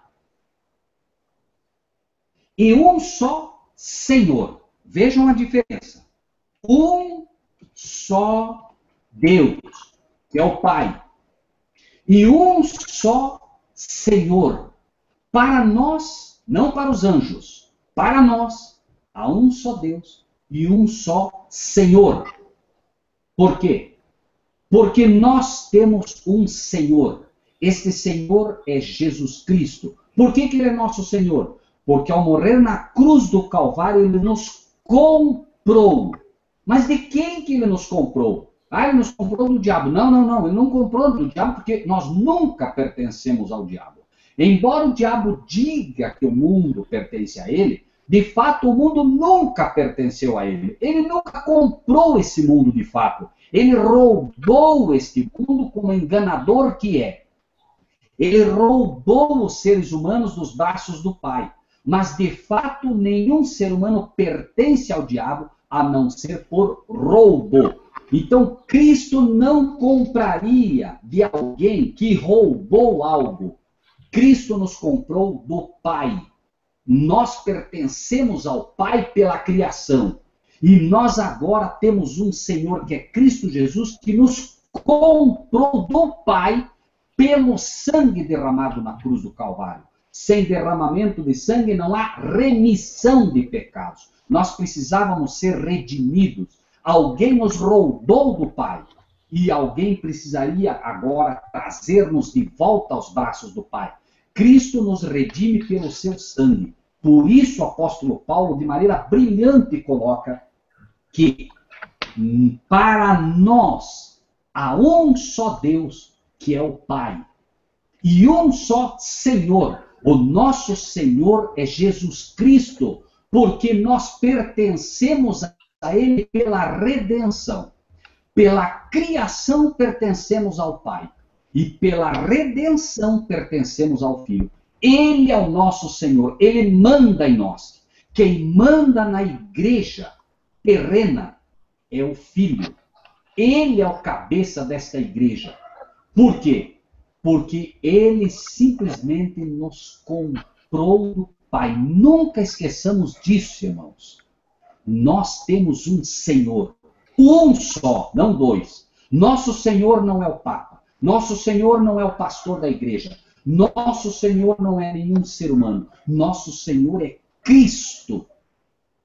Speaker 4: E um só Senhor. Vejam a diferença. Um só Deus, que é o Pai. E um só Senhor. Para nós, não para os anjos, para nós, há um só Deus e um só Senhor. Por quê? Porque nós temos um Senhor. Este Senhor é Jesus Cristo. Por que ele é nosso Senhor? Porque ao morrer na cruz do Calvário, ele nos comprou. Mas de quem que ele nos comprou? Ah, ele nos comprou do diabo. Não. Ele não comprou do diabo porque nós nunca pertencemos ao diabo. Embora o diabo diga que o mundo pertence a ele, de fato o mundo nunca pertenceu a ele. Ele nunca comprou esse mundo de fato. Ele roubou este mundo como enganador que é. Ele roubou os seres humanos dos braços do Pai. Mas de fato nenhum ser humano pertence ao diabo a não ser por roubo. Então Cristo não compraria de alguém que roubou algo. Cristo nos comprou do Pai. Nós pertencemos ao Pai pela criação. E nós agora temos um Senhor que é Cristo Jesus, que nos comprou do Pai pelo sangue derramado na cruz do Calvário. Sem derramamento de sangue não há remissão de pecados. Nós precisávamos ser redimidos. Alguém nos roubou do Pai. E alguém precisaria agora trazer-nos de volta aos braços do Pai. Cristo nos redime pelo seu sangue. Por isso o apóstolo Paulo, de maneira brilhante, coloca que para nós há um só Deus, que é o Pai. E um só Senhor. O nosso Senhor é Jesus Cristo, porque nós pertencemos a Ele pela redenção. Pela criação pertencemos ao Pai. E pela redenção pertencemos ao Filho. Ele é o nosso Senhor. Ele manda em nós. Quem manda na igreja terrena é o Filho. Ele é o cabeça desta igreja. Por quê? Porque ele simplesmente nos comprou do Pai. Nunca esqueçamos disso, irmãos. Nós temos um Senhor. Um só, não dois. Nosso Senhor não é o Papa. Nosso Senhor não é o pastor da igreja. Nosso Senhor não é nenhum ser humano. Nosso Senhor é Cristo.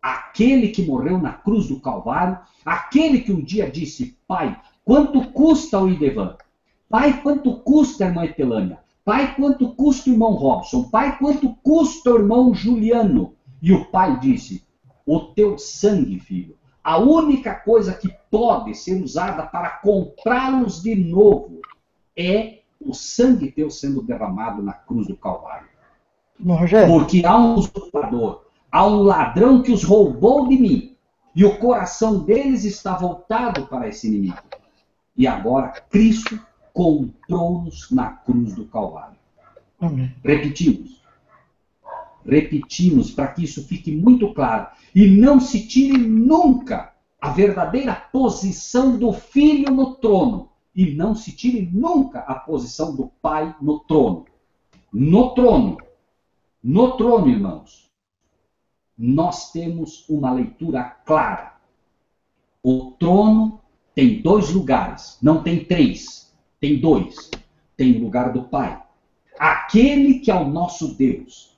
Speaker 4: Aquele que morreu na cruz do Calvário. Aquele que um dia disse, Pai, quanto custa o Idevan? Pai, quanto custa a irmã Etelânia? Pai, quanto custa o irmão Robson? Pai, quanto custa o irmão Juliano? E o pai disse, o teu sangue, filho. A única coisa que pode ser usada para comprá-los de novo é o sangue teu sendo derramado na cruz do Calvário. Porque há um usurpador, há um ladrão que os roubou de mim. E o coração deles está voltado para esse inimigo. E agora Cristo comprou-nos na cruz do Calvário. Amém. Repetimos. repetimos para que isso fique muito claro, e não se tire nunca a verdadeira posição do Filho no trono, e não se tire nunca a posição do Pai no trono. No trono, irmãos, nós temos uma leitura clara. O trono tem 2 lugares, não tem 3, tem 2. Tem o lugar do Pai. Aquele que é o nosso Deus.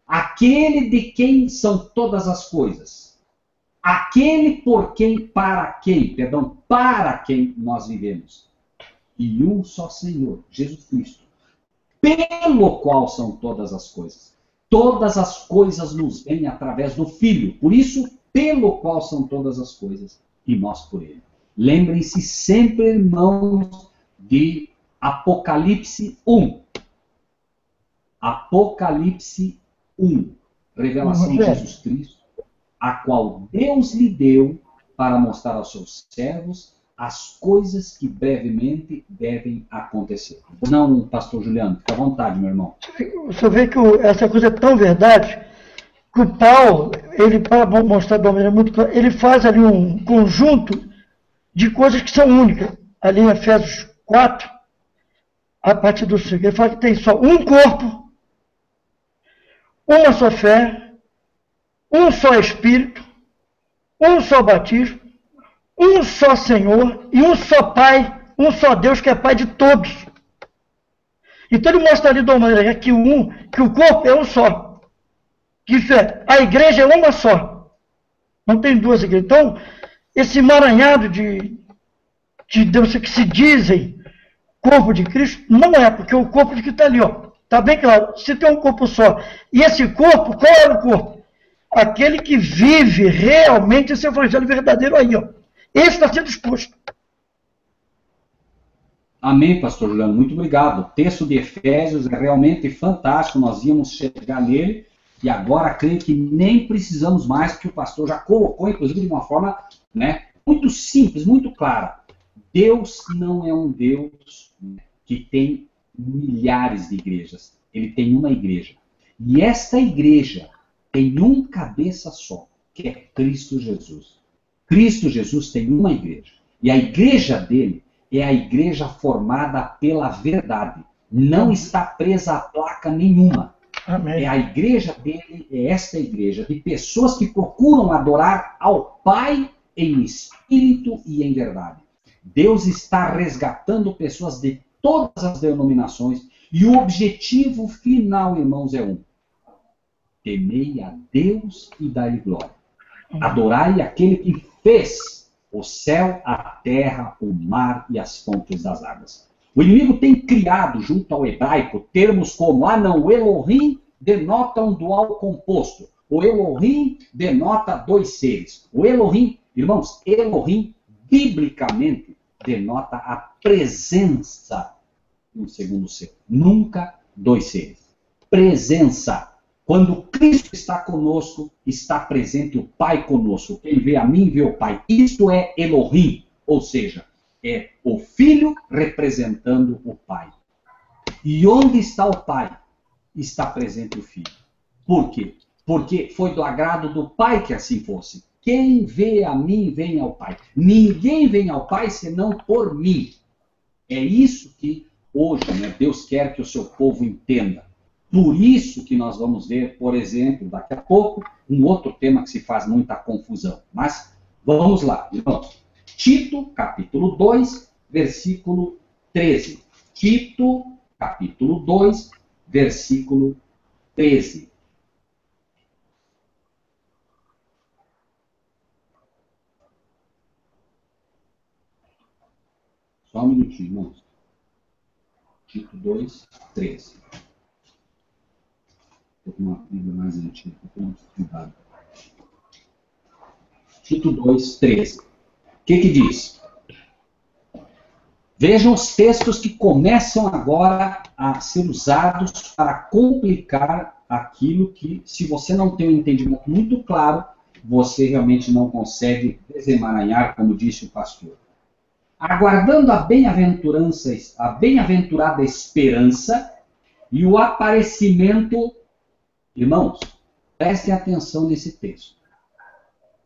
Speaker 4: Aquele de quem são todas as coisas. Aquele para quem nós vivemos. E um só Senhor, Jesus Cristo, pelo qual são todas as coisas. Todas as coisas nos vêm através do Filho. Por isso, pelo qual são todas as coisas. E nós por Ele. Lembrem-se sempre, irmãos, de Apocalipse 1. Apocalipse 1. Revelação de Jesus Cristo, a qual Deus lhe deu para mostrar aos seus servos as coisas que brevemente devem acontecer. Não, pastor Juliano, fica à vontade, meu irmão.
Speaker 2: Você vê que essa coisa é tão verdade que o Paulo, ele, para mostrar de uma maneira muito clara, ele faz ali um conjunto de coisas que são únicas. Ali em Efésios 4, a partir do 5, ele fala que tem só um corpo, uma só fé, um só Espírito, um só batismo, um só Senhor e um só Pai, um só Deus que é Pai de todos. Então ele mostra ali de uma maneira que o corpo é um só. Isso é, a igreja é uma só. Não tem 2 igrejas. Então, esse emaranhado de Deus que se dizem corpo de Cristo, não é, porque o corpo de que está ali, ó. Está bem claro, se tem um corpo só. E esse corpo, qual é o corpo? Aquele que vive realmente esse evangelho verdadeiro aí, ó. Esse está sendo exposto.
Speaker 4: Amém, pastor Juliano, muito obrigado. O texto de Efésios é realmente fantástico, nós íamos chegar nele, e agora creio que nem precisamos mais, porque o pastor já colocou, inclusive, de uma forma, né, muito simples, muito clara. Deus não é um Deus que tem milhares de igrejas. Ele tem uma igreja. E esta igreja tem um cabeça só, que é Cristo Jesus. Cristo Jesus tem uma igreja. E a igreja dele é a igreja formada pela verdade. Não está presa a placa nenhuma.
Speaker 2: Amém.
Speaker 4: É a igreja dele, é esta igreja, de pessoas que procuram adorar ao Pai em espírito e em verdade. Deus está resgatando pessoas de todas as denominações, e o objetivo final, irmãos, é um: temei a Deus e dai glória. Adorai aquele que fez o céu, a terra, o mar e as fontes das águas. O inimigo tem criado, junto ao hebraico, termos como, o Elohim denota um dual composto. O Elohim denota 2 seres. O Elohim, irmãos, Elohim, biblicamente, denota a presença de um segundo ser. Nunca 2 seres. Presença. Quando Cristo está conosco, está presente o Pai conosco. Quem vê a mim, vê o Pai. Isto é Elohim, ou seja, é o Filho representando o Pai. E onde está o Pai? Está presente o Filho. Por quê? Porque foi do agrado do Pai que assim fosse. Quem vê a mim, vem ao Pai. Ninguém vem ao Pai senão por mim. É isso que hoje, Deus quer que o seu povo entenda. Por isso que nós vamos ver, por exemplo, daqui a pouco, um outro tema que se faz muita confusão. Mas vamos lá, irmãos. Tito, capítulo 2, versículo 13. Tito, capítulo 2, versículo 13. Só um minutinho, irmãos. Tito 2, 13. Estou com uma Bíblia mais antiga, estou cuidado. Tito 2, 13. O que diz? Vejam os textos que começam agora a ser usados para complicar aquilo que, se você não tem um entendimento muito claro, você realmente não consegue desemaranhar, como disse o pastor. Aguardando a bem-aventurada esperança e o aparecimento, irmãos, Prestem atenção nesse texto.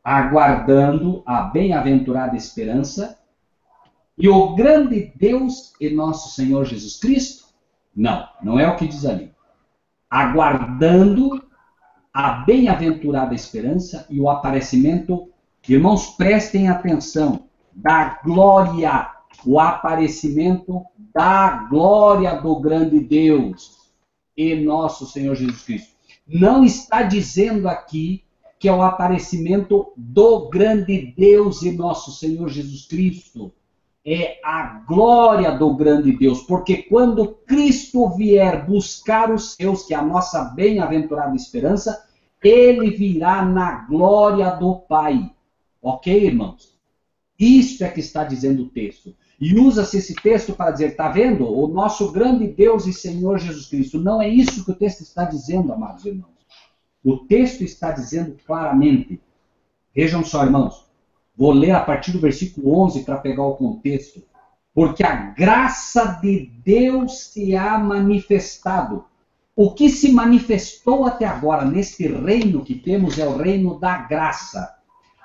Speaker 4: Aguardando a bem-aventurada esperança e o grande Deus e nosso Senhor Jesus Cristo? Não, não é o que diz ali. Aguardando a bem-aventurada esperança e o aparecimento, irmãos, prestem atenção, da glória, o aparecimento da glória do grande Deus e nosso Senhor Jesus Cristo. Não está dizendo aqui que é o aparecimento do grande Deus e nosso Senhor Jesus Cristo. É a glória do grande Deus, porque quando Cristo vier buscar os seus, que é a nossa bem-aventurada esperança, ele virá na glória do Pai. Ok, irmãos? Isso é que está dizendo o texto. E usa-se esse texto para dizer, está vendo? O nosso grande Deus e Senhor Jesus Cristo. Não é isso que o texto está dizendo, amados irmãos. O texto está dizendo claramente. Vejam só, irmãos. Vou ler a partir do versículo 11 para pegar o contexto. Porque a graça de Deus se há manifestado. O que se manifestou até agora neste reino que temos é o reino da graça.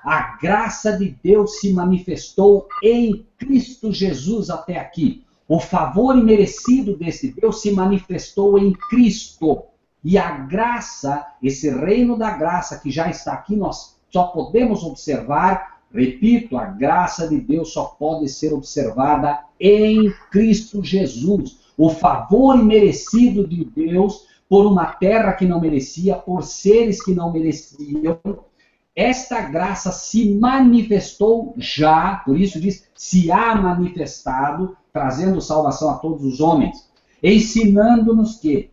Speaker 4: A graça de Deus se manifestou em Cristo Jesus até aqui. O favor imerecido desse Deus se manifestou em Cristo. E a graça, esse reino da graça que já está aqui, nós só podemos observar, repito, a graça de Deus só pode ser observada em Cristo Jesus. O favor imerecido de Deus por uma terra que não merecia, por seres que não mereciam. Esta graça se manifestou já, por isso diz, se há manifestado, trazendo salvação a todos os homens, ensinando-nos que,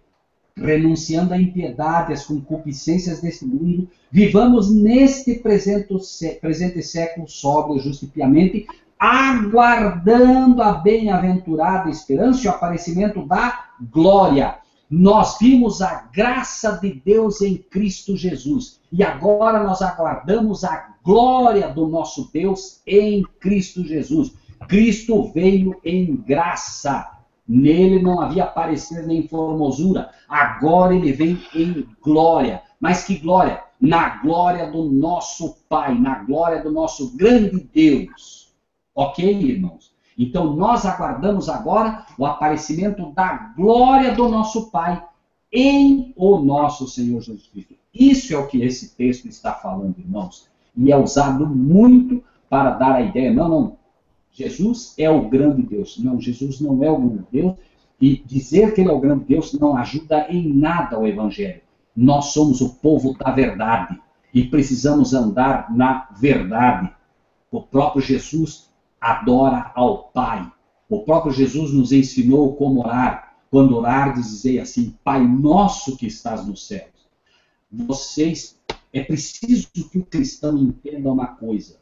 Speaker 4: renunciando à impiedade, às concupiscências deste mundo, vivamos neste presente século sóbrio, justo e piamente, aguardando a bem-aventurada esperança e o aparecimento da glória. Nós vimos a graça de Deus em Cristo Jesus. E agora nós aguardamos a glória do nosso Deus em Cristo Jesus. Cristo veio em graça. Nele não havia parecer nem formosura. Agora ele vem em glória. Mas que glória? Na glória do nosso Pai, na glória do nosso grande Deus. Ok, irmãos? Então, nós aguardamos agora o aparecimento da glória do nosso Pai em o nosso Senhor Jesus Cristo. Isso é o que esse texto está falando, irmãos. E é usado muito para dar a ideia, não, Jesus é o grande Deus. Não, Jesus não é o grande Deus. E dizer que ele é o grande Deus não ajuda em nada o Evangelho. Nós somos o povo da verdade e precisamos andar na verdade. O próprio Jesus adora ao Pai. O próprio Jesus nos ensinou como orar. Quando orar, dizei assim, Pai nosso que estás nos céus. É preciso que o cristão entenda uma coisa.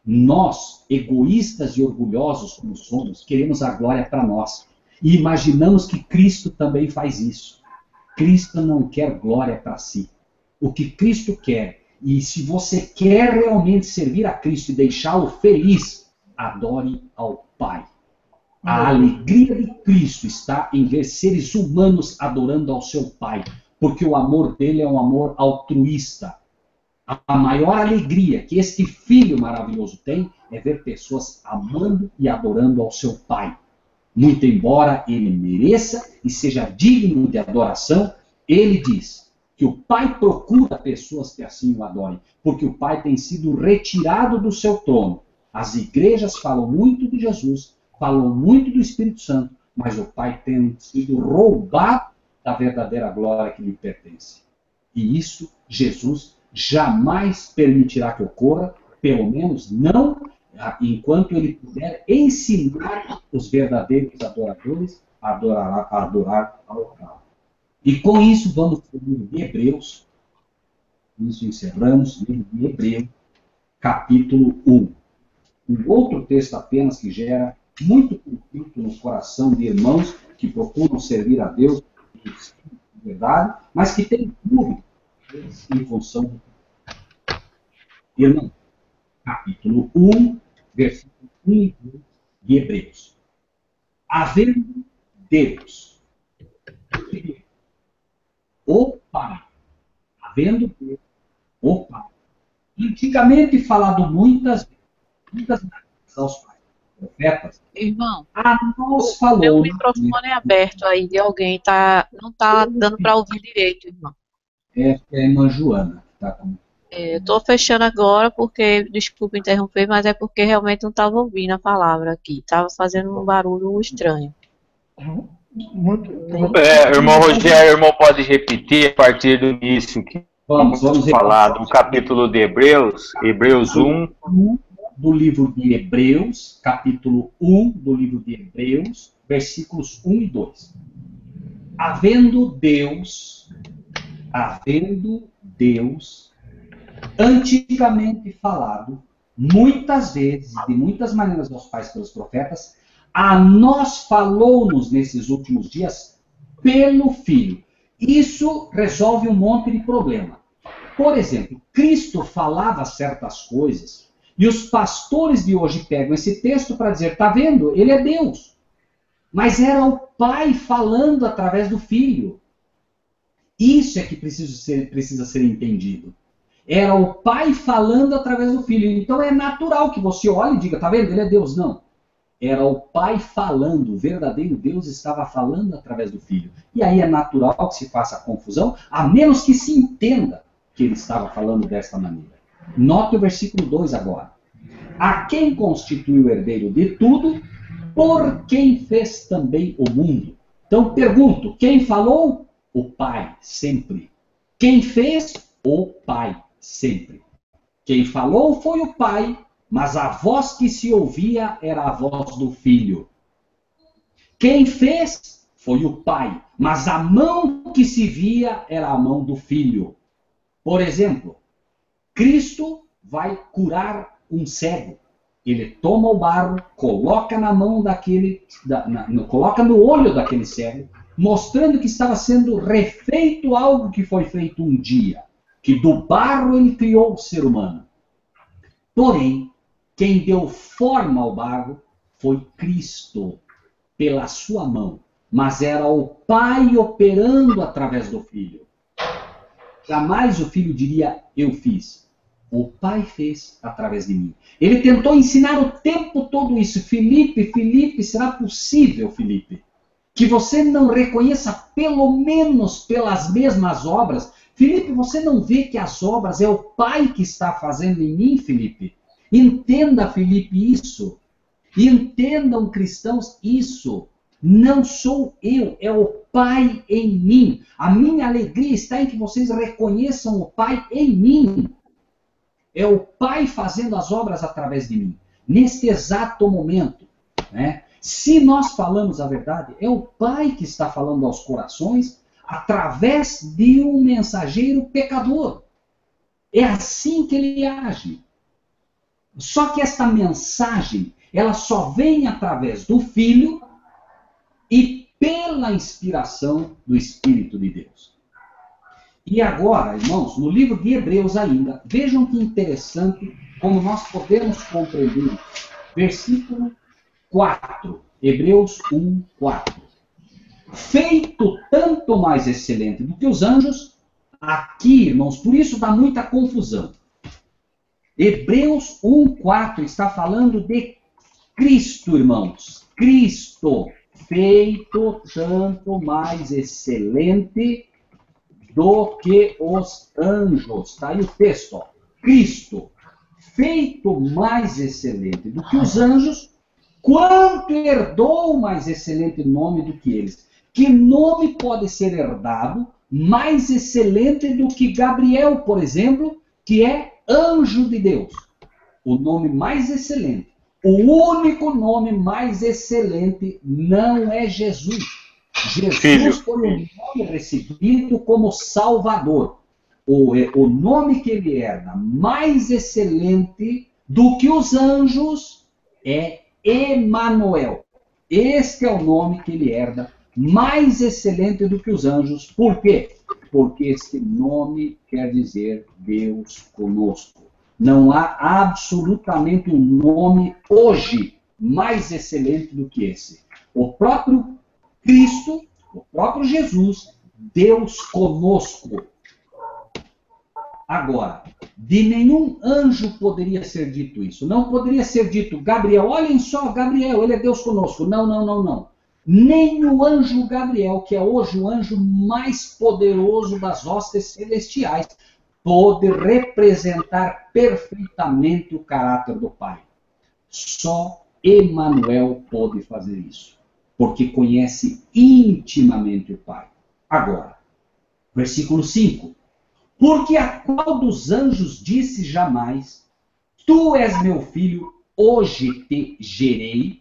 Speaker 4: Nós, egoístas e orgulhosos como somos, queremos a glória para nós. E imaginamos que Cristo também faz isso. Cristo não quer glória para si. O que Cristo quer, e se você quer realmente servir a Cristo e deixá-lo feliz, adore ao Pai. A alegria de Cristo está em ver seres humanos adorando ao seu Pai, porque o amor dele é um amor altruísta. A maior alegria que este filho maravilhoso tem é ver pessoas amando e adorando ao seu Pai. Muito embora ele mereça e seja digno de adoração, ele diz que o Pai procura pessoas que assim o adorem, porque o Pai tem sido retirado do seu trono. As igrejas falam muito de Jesus, falam muito do Espírito Santo, mas o Pai tem sido roubado da verdadeira glória que lhe pertence. E isso Jesus jamais permitirá que ocorra, pelo menos não enquanto ele puder ensinar os verdadeiros adoradores a adorar ao Pai. E com isso vamos para o livro de Hebreus. Com isso encerramos o livro de Hebreus, capítulo 1. Um outro texto apenas que gera muito conflito no coração de irmãos que procuram servir a Deus de verdade, mas que têm dúvida em função do irmão. Capítulo 1, versículo 1 e 2 de Hebreus. Havendo Deus, o Pai, havendo Deus, o Pai. Antigamente falado muitas vezes aos pais, profetas,
Speaker 3: Irmão,
Speaker 4: a nós
Speaker 3: o
Speaker 4: falou,
Speaker 3: microfone é aberto aí de alguém, não tá dando para ouvir direito, irmão.
Speaker 4: é a irmã Joana, que está com...
Speaker 3: Eu estou fechando agora porque, desculpa interromper, mas é porque realmente não estava ouvindo a palavra aqui. Estava fazendo um barulho estranho.
Speaker 1: Irmão Rogério, irmão pode repetir a partir do início que
Speaker 4: Vamos
Speaker 1: falar do capítulo de Hebreus, Hebreus 1.
Speaker 4: Do livro de Hebreus, capítulo 1 do livro de Hebreus, versículos 1 e 2. Havendo Deus antigamente falado, muitas vezes, de muitas maneiras aos pais pelos profetas, a nós falou-nos nesses últimos dias pelo Filho. Isso resolve um monte de problema. Por exemplo, Cristo falava certas coisas e os pastores de hoje pegam esse texto para dizer, tá vendo? Ele é Deus. Mas era o Pai falando através do Filho. Isso é que precisa ser entendido. Era o Pai falando através do Filho. Então é natural que você olhe e diga, tá vendo? Ele é Deus. Não. Era o Pai falando. O verdadeiro Deus estava falando através do Filho. E aí é natural que se faça confusão, a menos que se entenda que ele estava falando desta maneira. Note o versículo 2 agora. A quem constitui o herdeiro de tudo, por quem fez também o mundo. Então pergunto, quem falou? O Pai, sempre. Quem fez? O Pai, sempre. Quem falou foi o Pai, mas a voz que se ouvia era a voz do Filho. Quem fez? Foi o Pai, mas a mão que se via era a mão do Filho. Por exemplo, Cristo vai curar um cego. Ele toma o barro, coloca na mão coloca no olho daquele cego, mostrando que estava sendo refeito algo que foi feito um dia, que do barro ele criou o ser humano. Porém, quem deu forma ao barro foi Cristo, pela sua mão, mas era o Pai operando através do Filho. Jamais o Filho diria, eu fiz. O Pai fez através de mim. Ele tentou ensinar o tempo todo isso. Felipe, será possível, Felipe, que você não reconheça pelo menos pelas mesmas obras? Felipe, você não vê que as obras é o Pai que está fazendo em mim, Felipe? Entenda, Felipe, isso. Entendam, cristãos, isso. Não sou eu, é o Pai em mim. A minha alegria está em que vocês reconheçam o Pai em mim. É o Pai fazendo as obras através de mim. Neste exato momento, né? Se nós falamos a verdade, é o Pai que está falando aos corações através de um mensageiro pecador. É assim que ele age. Só que esta mensagem, ela só vem através do Filho e pela inspiração do Espírito de Deus. E agora, irmãos, no livro de Hebreus ainda, vejam que interessante como nós podemos compreender. Versículo 4, Hebreus 1, 4. Feito tanto mais excelente do que os anjos, aqui, irmãos, por isso dá muita confusão. Hebreus 1, 4 está falando de Cristo, irmãos. Cristo, feito tanto mais excelente do que os anjos. Está aí o texto. Ó. Cristo, feito mais excelente do que os anjos, quanto herdou mais excelente nome do que eles? Que nome pode ser herdado mais excelente do que Gabriel, por exemplo, que é anjo de Deus? O nome mais excelente. O único nome mais excelente não é Jesus. Jesus foi o nome recebido como Salvador. O nome que ele herda mais excelente do que os anjos é Emanuel. Este é o nome que ele herda mais excelente do que os anjos. Por quê? Porque este nome quer dizer Deus conosco. Não há absolutamente um nome hoje mais excelente do que esse. O próprio Cristo, o próprio Jesus, Deus conosco. Agora, de nenhum anjo poderia ser dito isso. Não poderia ser dito, Gabriel, olhem só, Gabriel, ele é Deus conosco. Não, não, não, não. Nem o anjo Gabriel, que é hoje o anjo mais poderoso das hostes celestiais, pode representar perfeitamente o caráter do Pai. Só Emanuel pode fazer isso, porque conhece intimamente o Pai. Agora, versículo 5. Porque a qual dos anjos disse jamais, tu és meu filho, hoje te gerei.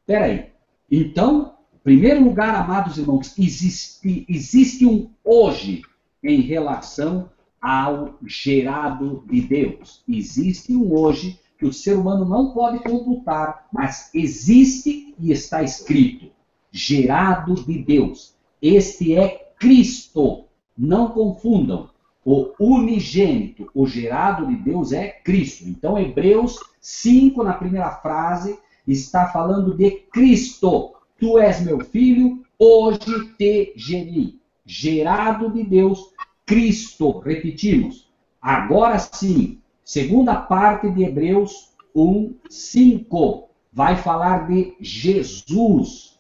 Speaker 4: Espera aí. Então, em primeiro lugar, amados irmãos, existe um hoje em relação ao gerado de Deus. Existe um hoje que o ser humano não pode computar, mas existe e está escrito. Gerado de Deus. Este é Cristo. Não confundam. O unigênito, o gerado de Deus é Cristo. Então, Hebreus 5, na primeira frase, está falando de Cristo. Tu és meu filho, hoje te gerei. Gerado de Deus, Cristo. Repetimos. Agora sim, segunda parte de Hebreus 1, 5. Vai falar de Jesus.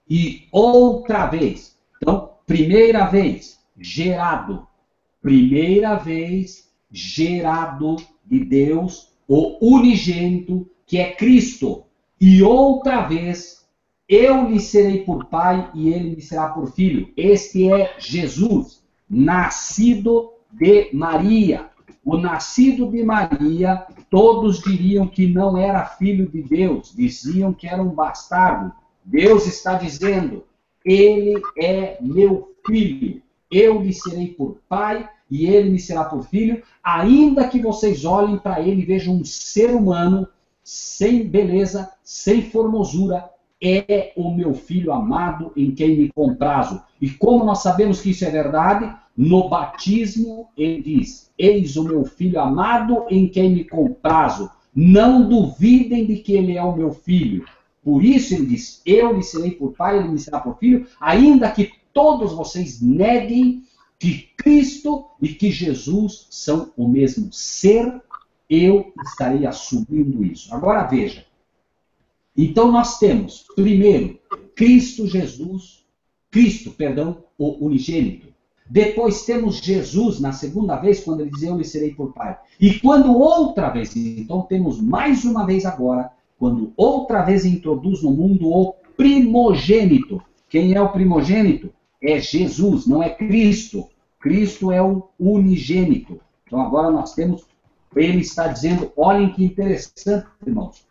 Speaker 4: E outra vez. Então, primeira vez, gerado. Primeira vez, gerado de Deus, o unigênito, que é Cristo. E outra vez, eu lhe serei por pai e ele me será por filho. Este é Jesus, nascido de Maria. O nascido de Maria, todos diriam que não era filho de Deus, diziam que era um bastardo. Deus está dizendo, ele é meu filho. Eu lhe serei por pai e ele me será por filho, ainda que vocês olhem para ele e vejam um ser humano sem beleza, sem formosura, é o meu filho amado em quem me comprazo. E como nós sabemos que isso é verdade, no batismo ele diz, eis o meu filho amado em quem me comprazo. Não duvidem de que ele é o meu filho. Por isso ele diz, eu lhe serei por pai, ele me será por filho, ainda que todos vocês neguem que Cristo e que Jesus são o mesmo ser, eu estarei assumindo isso. Agora veja. Então nós temos, primeiro, Cristo, o unigênito. Depois temos Jesus na segunda vez, quando ele diz, eu lhe serei por pai. E quando outra vez, então temos mais uma vez agora, quando outra vez introduz no mundo o primogênito. Quem é o primogênito? É Jesus, não é Cristo. Cristo é o unigênito. Então agora nós temos, ele está dizendo, olhem que interessante, irmãos.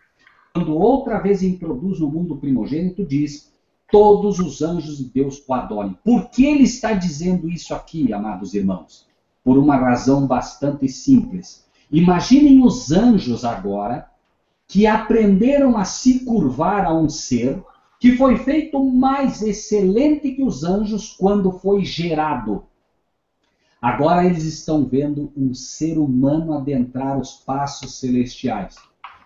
Speaker 4: Quando outra vez introduz no mundo o primogênito, diz, todos os anjos de Deus o adorem. Por que ele está dizendo isso aqui, amados irmãos? Por uma razão bastante simples. Imaginem os anjos agora, que aprenderam a se curvar a um ser que foi feito mais excelente que os anjos quando foi gerado. Agora eles estão vendo um ser humano adentrar os passos celestiais.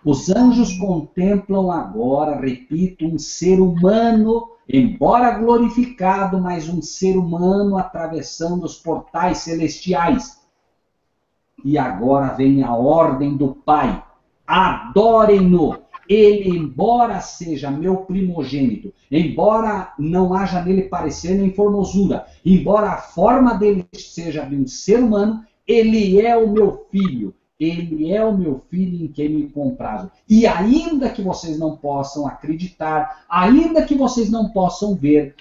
Speaker 4: Os anjos contemplam agora, repito, um ser humano, embora glorificado, mas um ser humano atravessando os portais celestiais. E agora vem a ordem do Pai. Adorem-no. Ele, embora seja meu primogênito, embora não haja nele parecer nem formosura, embora a forma dele seja de um ser humano, ele é o meu filho. Ele é o meu filho em quem me comprazo. E ainda que vocês não possam acreditar, ainda que vocês não possam ver,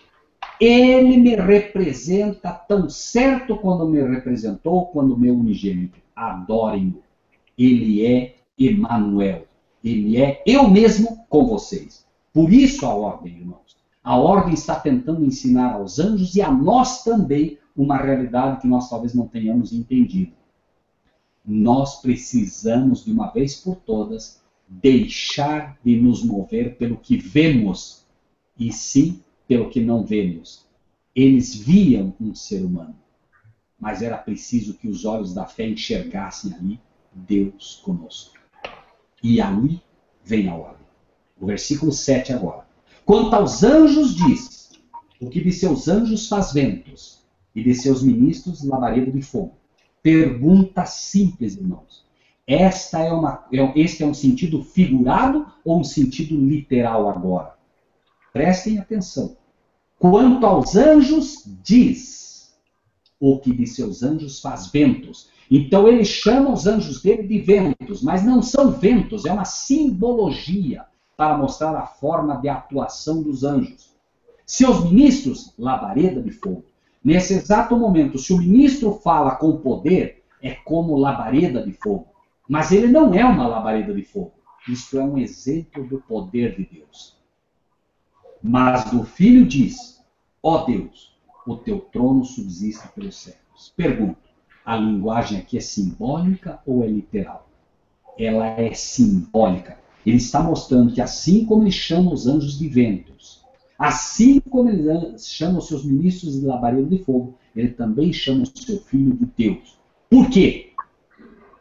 Speaker 4: ele me representa tão certo quando me representou, quando meu unigênito. Adorem-no. Ele é Emanuel. Ele é eu mesmo com vocês. Por isso a ordem, irmãos. A ordem está tentando ensinar aos anjos e a nós também uma realidade que nós talvez não tenhamos entendido. Nós precisamos, de uma vez por todas, deixar de nos mover pelo que vemos e sim pelo que não vemos. Eles viam um ser humano, mas era preciso que os olhos da fé enxergassem ali Deus conosco. E aí vem a ordem. O versículo 7 agora. Quanto aos anjos diz, o que de seus anjos faz ventos, e de seus ministros labareda de fogo. Pergunta simples, irmãos. Este é um sentido figurado ou um sentido literal agora? Prestem atenção. Quanto aos anjos, diz: o que de seus anjos faz ventos. Então ele chama os anjos dele de ventos, mas não são ventos, é uma simbologia para mostrar a forma de atuação dos anjos. Seus ministros, labareda de fogo. Nesse exato momento, se o ministro fala com poder, é como labareda de fogo. Mas ele não é uma labareda de fogo. Isto é um exemplo do poder de Deus. Mas do Filho diz: ó Deus, o teu trono subsiste pelos séculos. Pergunto, a linguagem aqui é simbólica ou é literal? Ela é simbólica. Ele está mostrando que assim como ele chama os anjos de ventos, assim como ele chama os seus ministros de labareda de fogo, ele também chama o seu Filho de Deus. Por quê?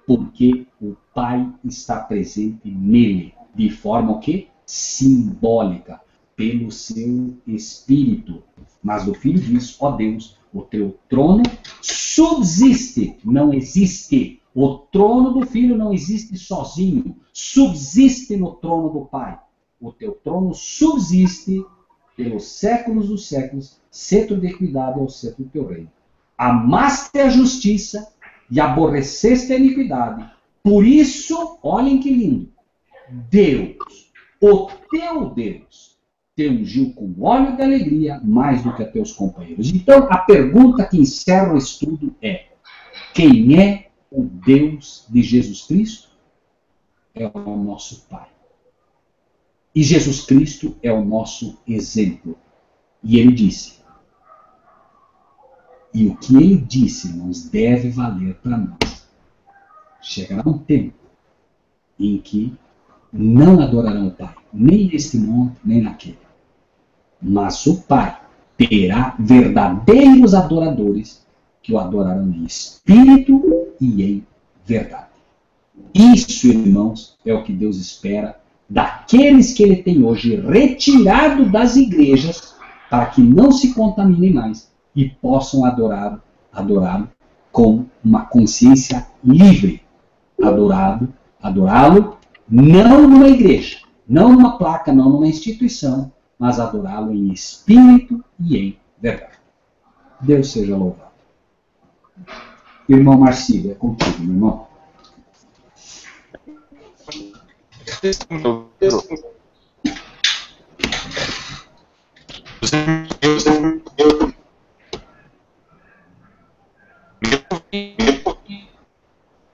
Speaker 4: Porque o Pai está presente nele, de forma o quê? Simbólica, pelo seu Espírito. Mas o Filho diz: ó Deus, o teu trono subsiste, não existe. O trono do Filho não existe sozinho, subsiste no trono do Pai. O teu trono subsiste pelos séculos dos séculos, cetro de equidade é o cetro do teu reino. Amaste a justiça e aborreceste a iniquidade. Por isso, olhem que lindo, Deus, o teu Deus, te ungiu com óleo de alegria mais do que a teus companheiros. Então, a pergunta que encerra o estudo é: quem é o Deus de Jesus Cristo? É o nosso Pai. E Jesus Cristo é o nosso exemplo. E ele disse, e o que ele disse, irmãos, deve valer para nós. Chegará um tempo em que não adorarão o Pai, nem neste monte, nem naquele. Mas o Pai terá verdadeiros adoradores que o adorarão em espírito e em verdade. Isso, irmãos, é o que Deus espera daqueles que ele tem hoje retirado das igrejas para que não se contaminem mais e possam adorá-lo com uma consciência livre. Adorá-lo não numa igreja, não numa placa, não numa instituição, mas adorá-lo em espírito e em verdade. Deus seja louvado. Irmão Marcílio, é contigo, meu irmão.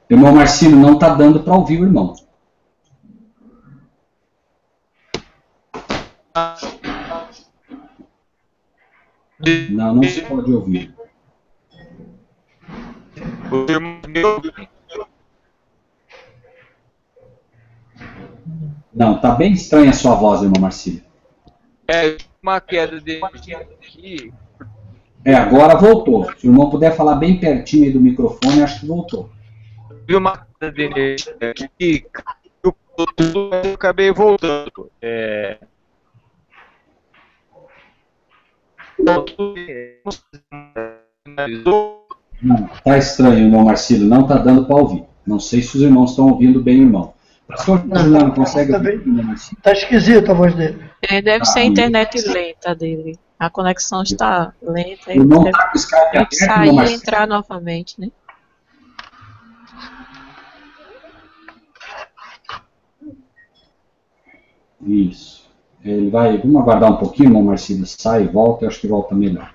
Speaker 4: Irmão Marcílio, não está dando para ouvir o irmão. Não se pode ouvir. Não, está bem estranha a sua voz, irmão Marcílio.
Speaker 1: É uma queda de aqui.
Speaker 4: Agora voltou. Se o irmão puder falar bem pertinho aí do microfone, acho que voltou.
Speaker 1: Vi uma queda de energia aqui, eu acabei voltando.
Speaker 4: Tá estranho, irmão Marcílio, não está dando para ouvir. Não sei se os irmãos estão ouvindo bem o irmão. Pastor Juliano, consegue ouvir?
Speaker 2: Está esquisita a voz dele.
Speaker 3: Deve ser a internet lenta dele. A conexão está lenta.
Speaker 4: O irmão está com o Skype
Speaker 3: aberto, sair e entrar novamente, né?
Speaker 4: Isso. Ele vai. Vamos aguardar um pouquinho, irmão Marcílio sai e volta, eu acho que volta melhor.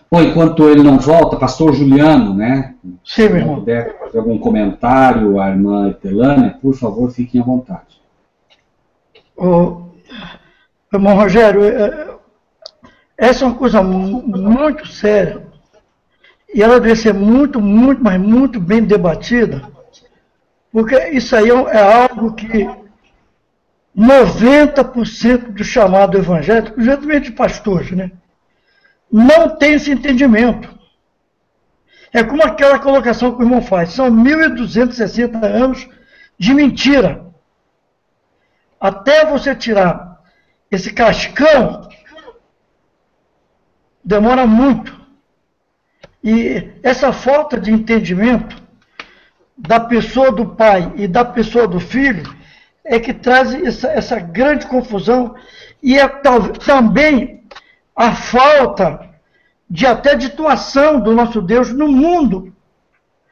Speaker 4: Bom, enquanto ele não volta, pastor Juliano, né?
Speaker 2: Sim, meu irmão.
Speaker 4: Se puder fazer algum comentário, a irmã Etelânia, por favor, fiquem à vontade.
Speaker 2: Irmão Rogério, essa é uma coisa muito séria. E ela deve ser muito, mas muito bem debatida. Porque isso aí é algo que 90% do chamado evangélico, geralmente de pastores, né? Não tem esse entendimento. É como aquela colocação que o irmão faz. São 1.260 anos de mentira. Até você tirar esse cascão, demora muito. E essa falta de entendimento da pessoa do pai e da pessoa do filho é que traz essa grande confusão e é também a falta de até de atuação do nosso Deus no mundo,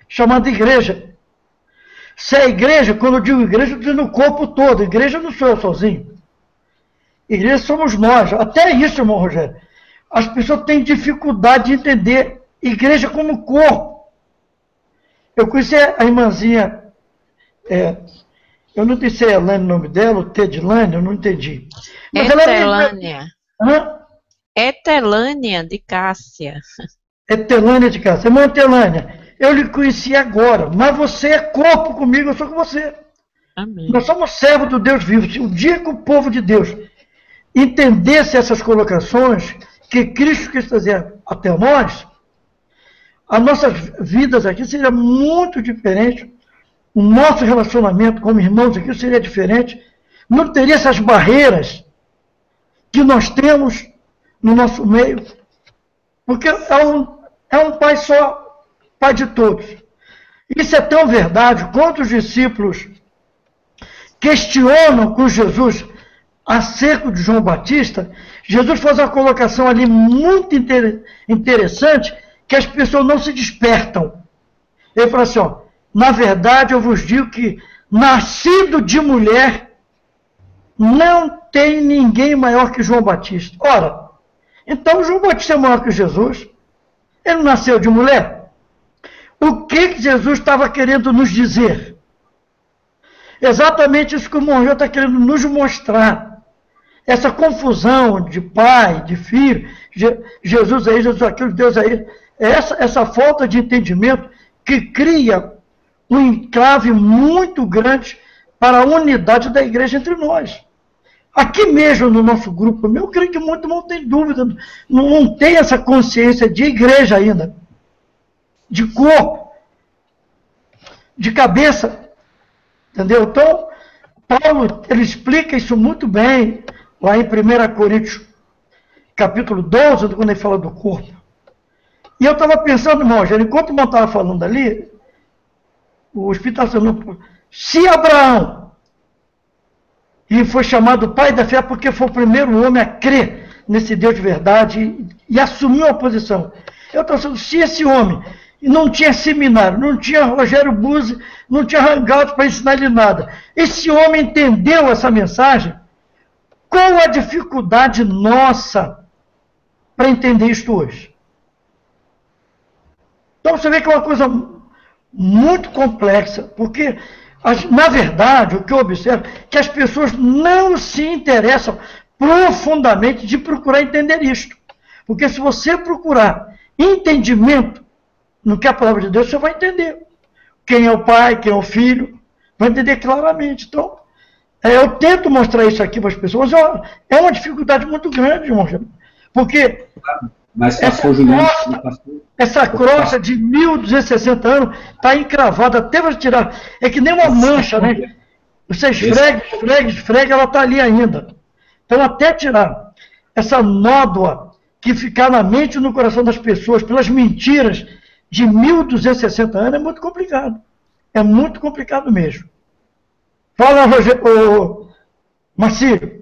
Speaker 2: chamado igreja. Se é igreja, quando eu digo igreja, eu estou dizendo o corpo todo. Igreja não sou eu sozinho. Igreja somos nós. Até isso, irmão Rogério. As pessoas têm dificuldade de entender igreja como corpo. Eu conheci a irmãzinha, eu não sei se é Elane o nome dela, ou Tedilane, eu não entendi.
Speaker 3: Mas Etelânia. Etelânia de Cássia.
Speaker 2: Etelânia de Cássia. Irmã Etelânia, eu lhe conheci agora, mas você é corpo comigo, eu sou com você.
Speaker 3: Amém.
Speaker 2: Nós somos servos do Deus vivo. Se o dia que o povo de Deus entendesse essas colocações que Cristo quis trazer até nós, as nossas vidas aqui seriam muito diferentes, o nosso relacionamento como irmãos aqui seria diferente, não teria essas barreiras que nós temos no nosso meio, porque é um Pai só, Pai de todos. Isso é tão verdade, quanto os discípulos questionam com Jesus acerca de João Batista, Jesus faz uma colocação ali muito interessante, que as pessoas não se despertam. Ele fala assim, ó, na verdade eu vos digo que nascido de mulher não tem ninguém maior que João Batista. Ora, então João Batista é maior que Jesus? Ele nasceu de mulher? O que Jesus estava querendo nos dizer? Exatamente isso que o Monjô está querendo nos mostrar. Essa confusão de pai, de filho, Jesus aí, Jesus aquilo, Deus aí, essa falta de entendimento que cria um enclave muito grande para a unidade da igreja entre nós. Aqui mesmo no nosso grupo, eu creio que muito não tem dúvida, não tem essa consciência de igreja ainda, de corpo, de cabeça, entendeu? Então, Paulo, ele explica isso muito bem, lá em 1 Coríntios, capítulo 12, quando ele fala do corpo. E eu estava pensando, irmão, enquanto o irmão estava falando ali, o Espírito estava falando, se Abraão, e foi chamado pai da fé porque foi o primeiro homem a crer nesse Deus de verdade e assumiu a posição. Eu estava pensando, se esse homem não tinha seminário, não tinha Rogério Buzzi, não tinha Hangout para ensinar ele nada, esse homem entendeu essa mensagem, qual a dificuldade nossa para entender isto hoje? Então você vê que é uma coisa muito complexa, porque, na verdade, o que eu observo é que as pessoas não se interessam profundamente de procurar entender isto. Porque se você procurar entendimento no que é a palavra de Deus, você vai entender quem é o pai, quem é o filho, vai entender claramente. Então, eu tento mostrar isso aqui para as pessoas, é uma dificuldade muito grande, irmão, porque
Speaker 4: mas, pastor Juliano,
Speaker 2: essa crosta de 1260 anos está encravada, até você tirar, é que nem uma mancha, né? Você esfrega, ela está ali ainda. Então, até tirar essa nódoa que ficar na mente e no coração das pessoas pelas mentiras de 1260 anos é muito complicado. É muito complicado mesmo. Fala, Marcílio.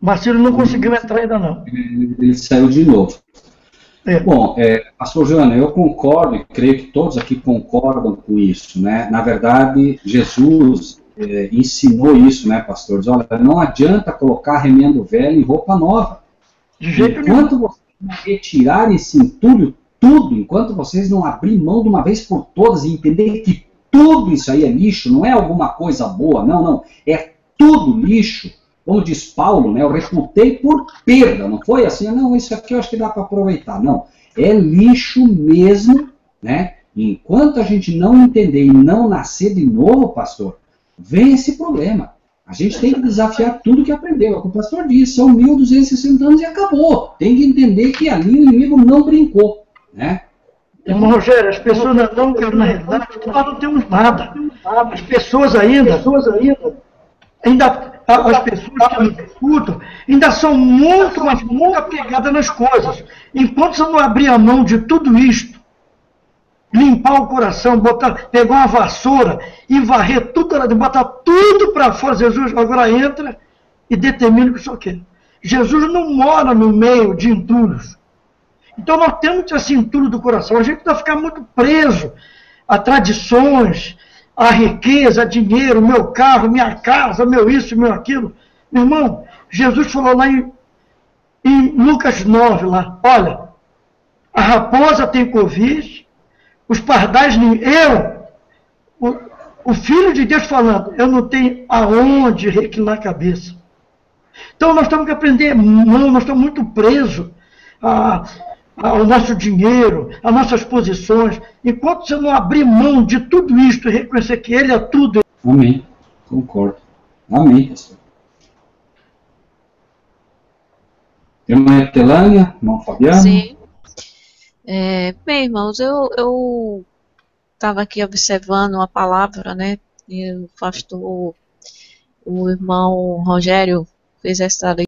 Speaker 2: Marcílio não conseguiu entrar ainda não.
Speaker 4: Ele saiu de novo. Bom, pastor Joana, eu concordo e creio que todos aqui concordam com isso, né? Na verdade, Jesus ensinou isso, né, pastor? Diz, olha, não adianta colocar remendo velho em roupa nova.
Speaker 2: De jeito
Speaker 4: enquanto vocês não retirarem esse entulho, tudo, enquanto vocês não abrirem mão de uma vez por todas e entenderem que tudo isso aí é lixo, não é alguma coisa boa, não, é tudo lixo. Como diz Paulo, né, eu reputei por perda, não foi assim, não, isso aqui eu acho que dá para aproveitar, não. É lixo mesmo, né? E enquanto a gente não entender e não nascer de novo, pastor, vem esse problema. A gente tem que desafiar tudo que aprendeu. É o que o pastor disse, são 1260 anos e acabou. Tem que entender que ali o inimigo não brincou, né?
Speaker 2: Irmão Rogério, as pessoas não querem, na realidade, nós não temos nada. As pessoas ainda as pessoas que nos escutam ainda são muito, mas muito apegadas nas coisas. Enquanto você não abrir a mão de tudo isto, limpar o coração, pegar uma vassoura e varrer tudo, botar tudo para fora, Jesus agora entra e determina o que o Senhor quer. Jesus não mora no meio de entulhos. Então nós temos esse entulho do coração. A gente vai ficar muito preso a tradições, a riqueza, a dinheiro, meu carro, minha casa, meu isso, meu aquilo. Meu irmão, Jesus falou lá em Lucas 9, lá, olha, a raposa tem covis, os pardais, o Filho de Deus falando, eu não tenho aonde reclinar a cabeça. Então nós temos que aprender, não, nós estamos muito presos ao nosso dinheiro, às nossas posições. Enquanto você não abrir mão de tudo isto e reconhecer que Ele é tudo.
Speaker 4: Amém. Concordo. Amém, pastor. Irmã Etelânia, irmão Fabiano.
Speaker 3: Sim. Bem, irmãos, eu estava aqui observando uma palavra, né? E o pastor, o irmão Rogério fez essa leitura.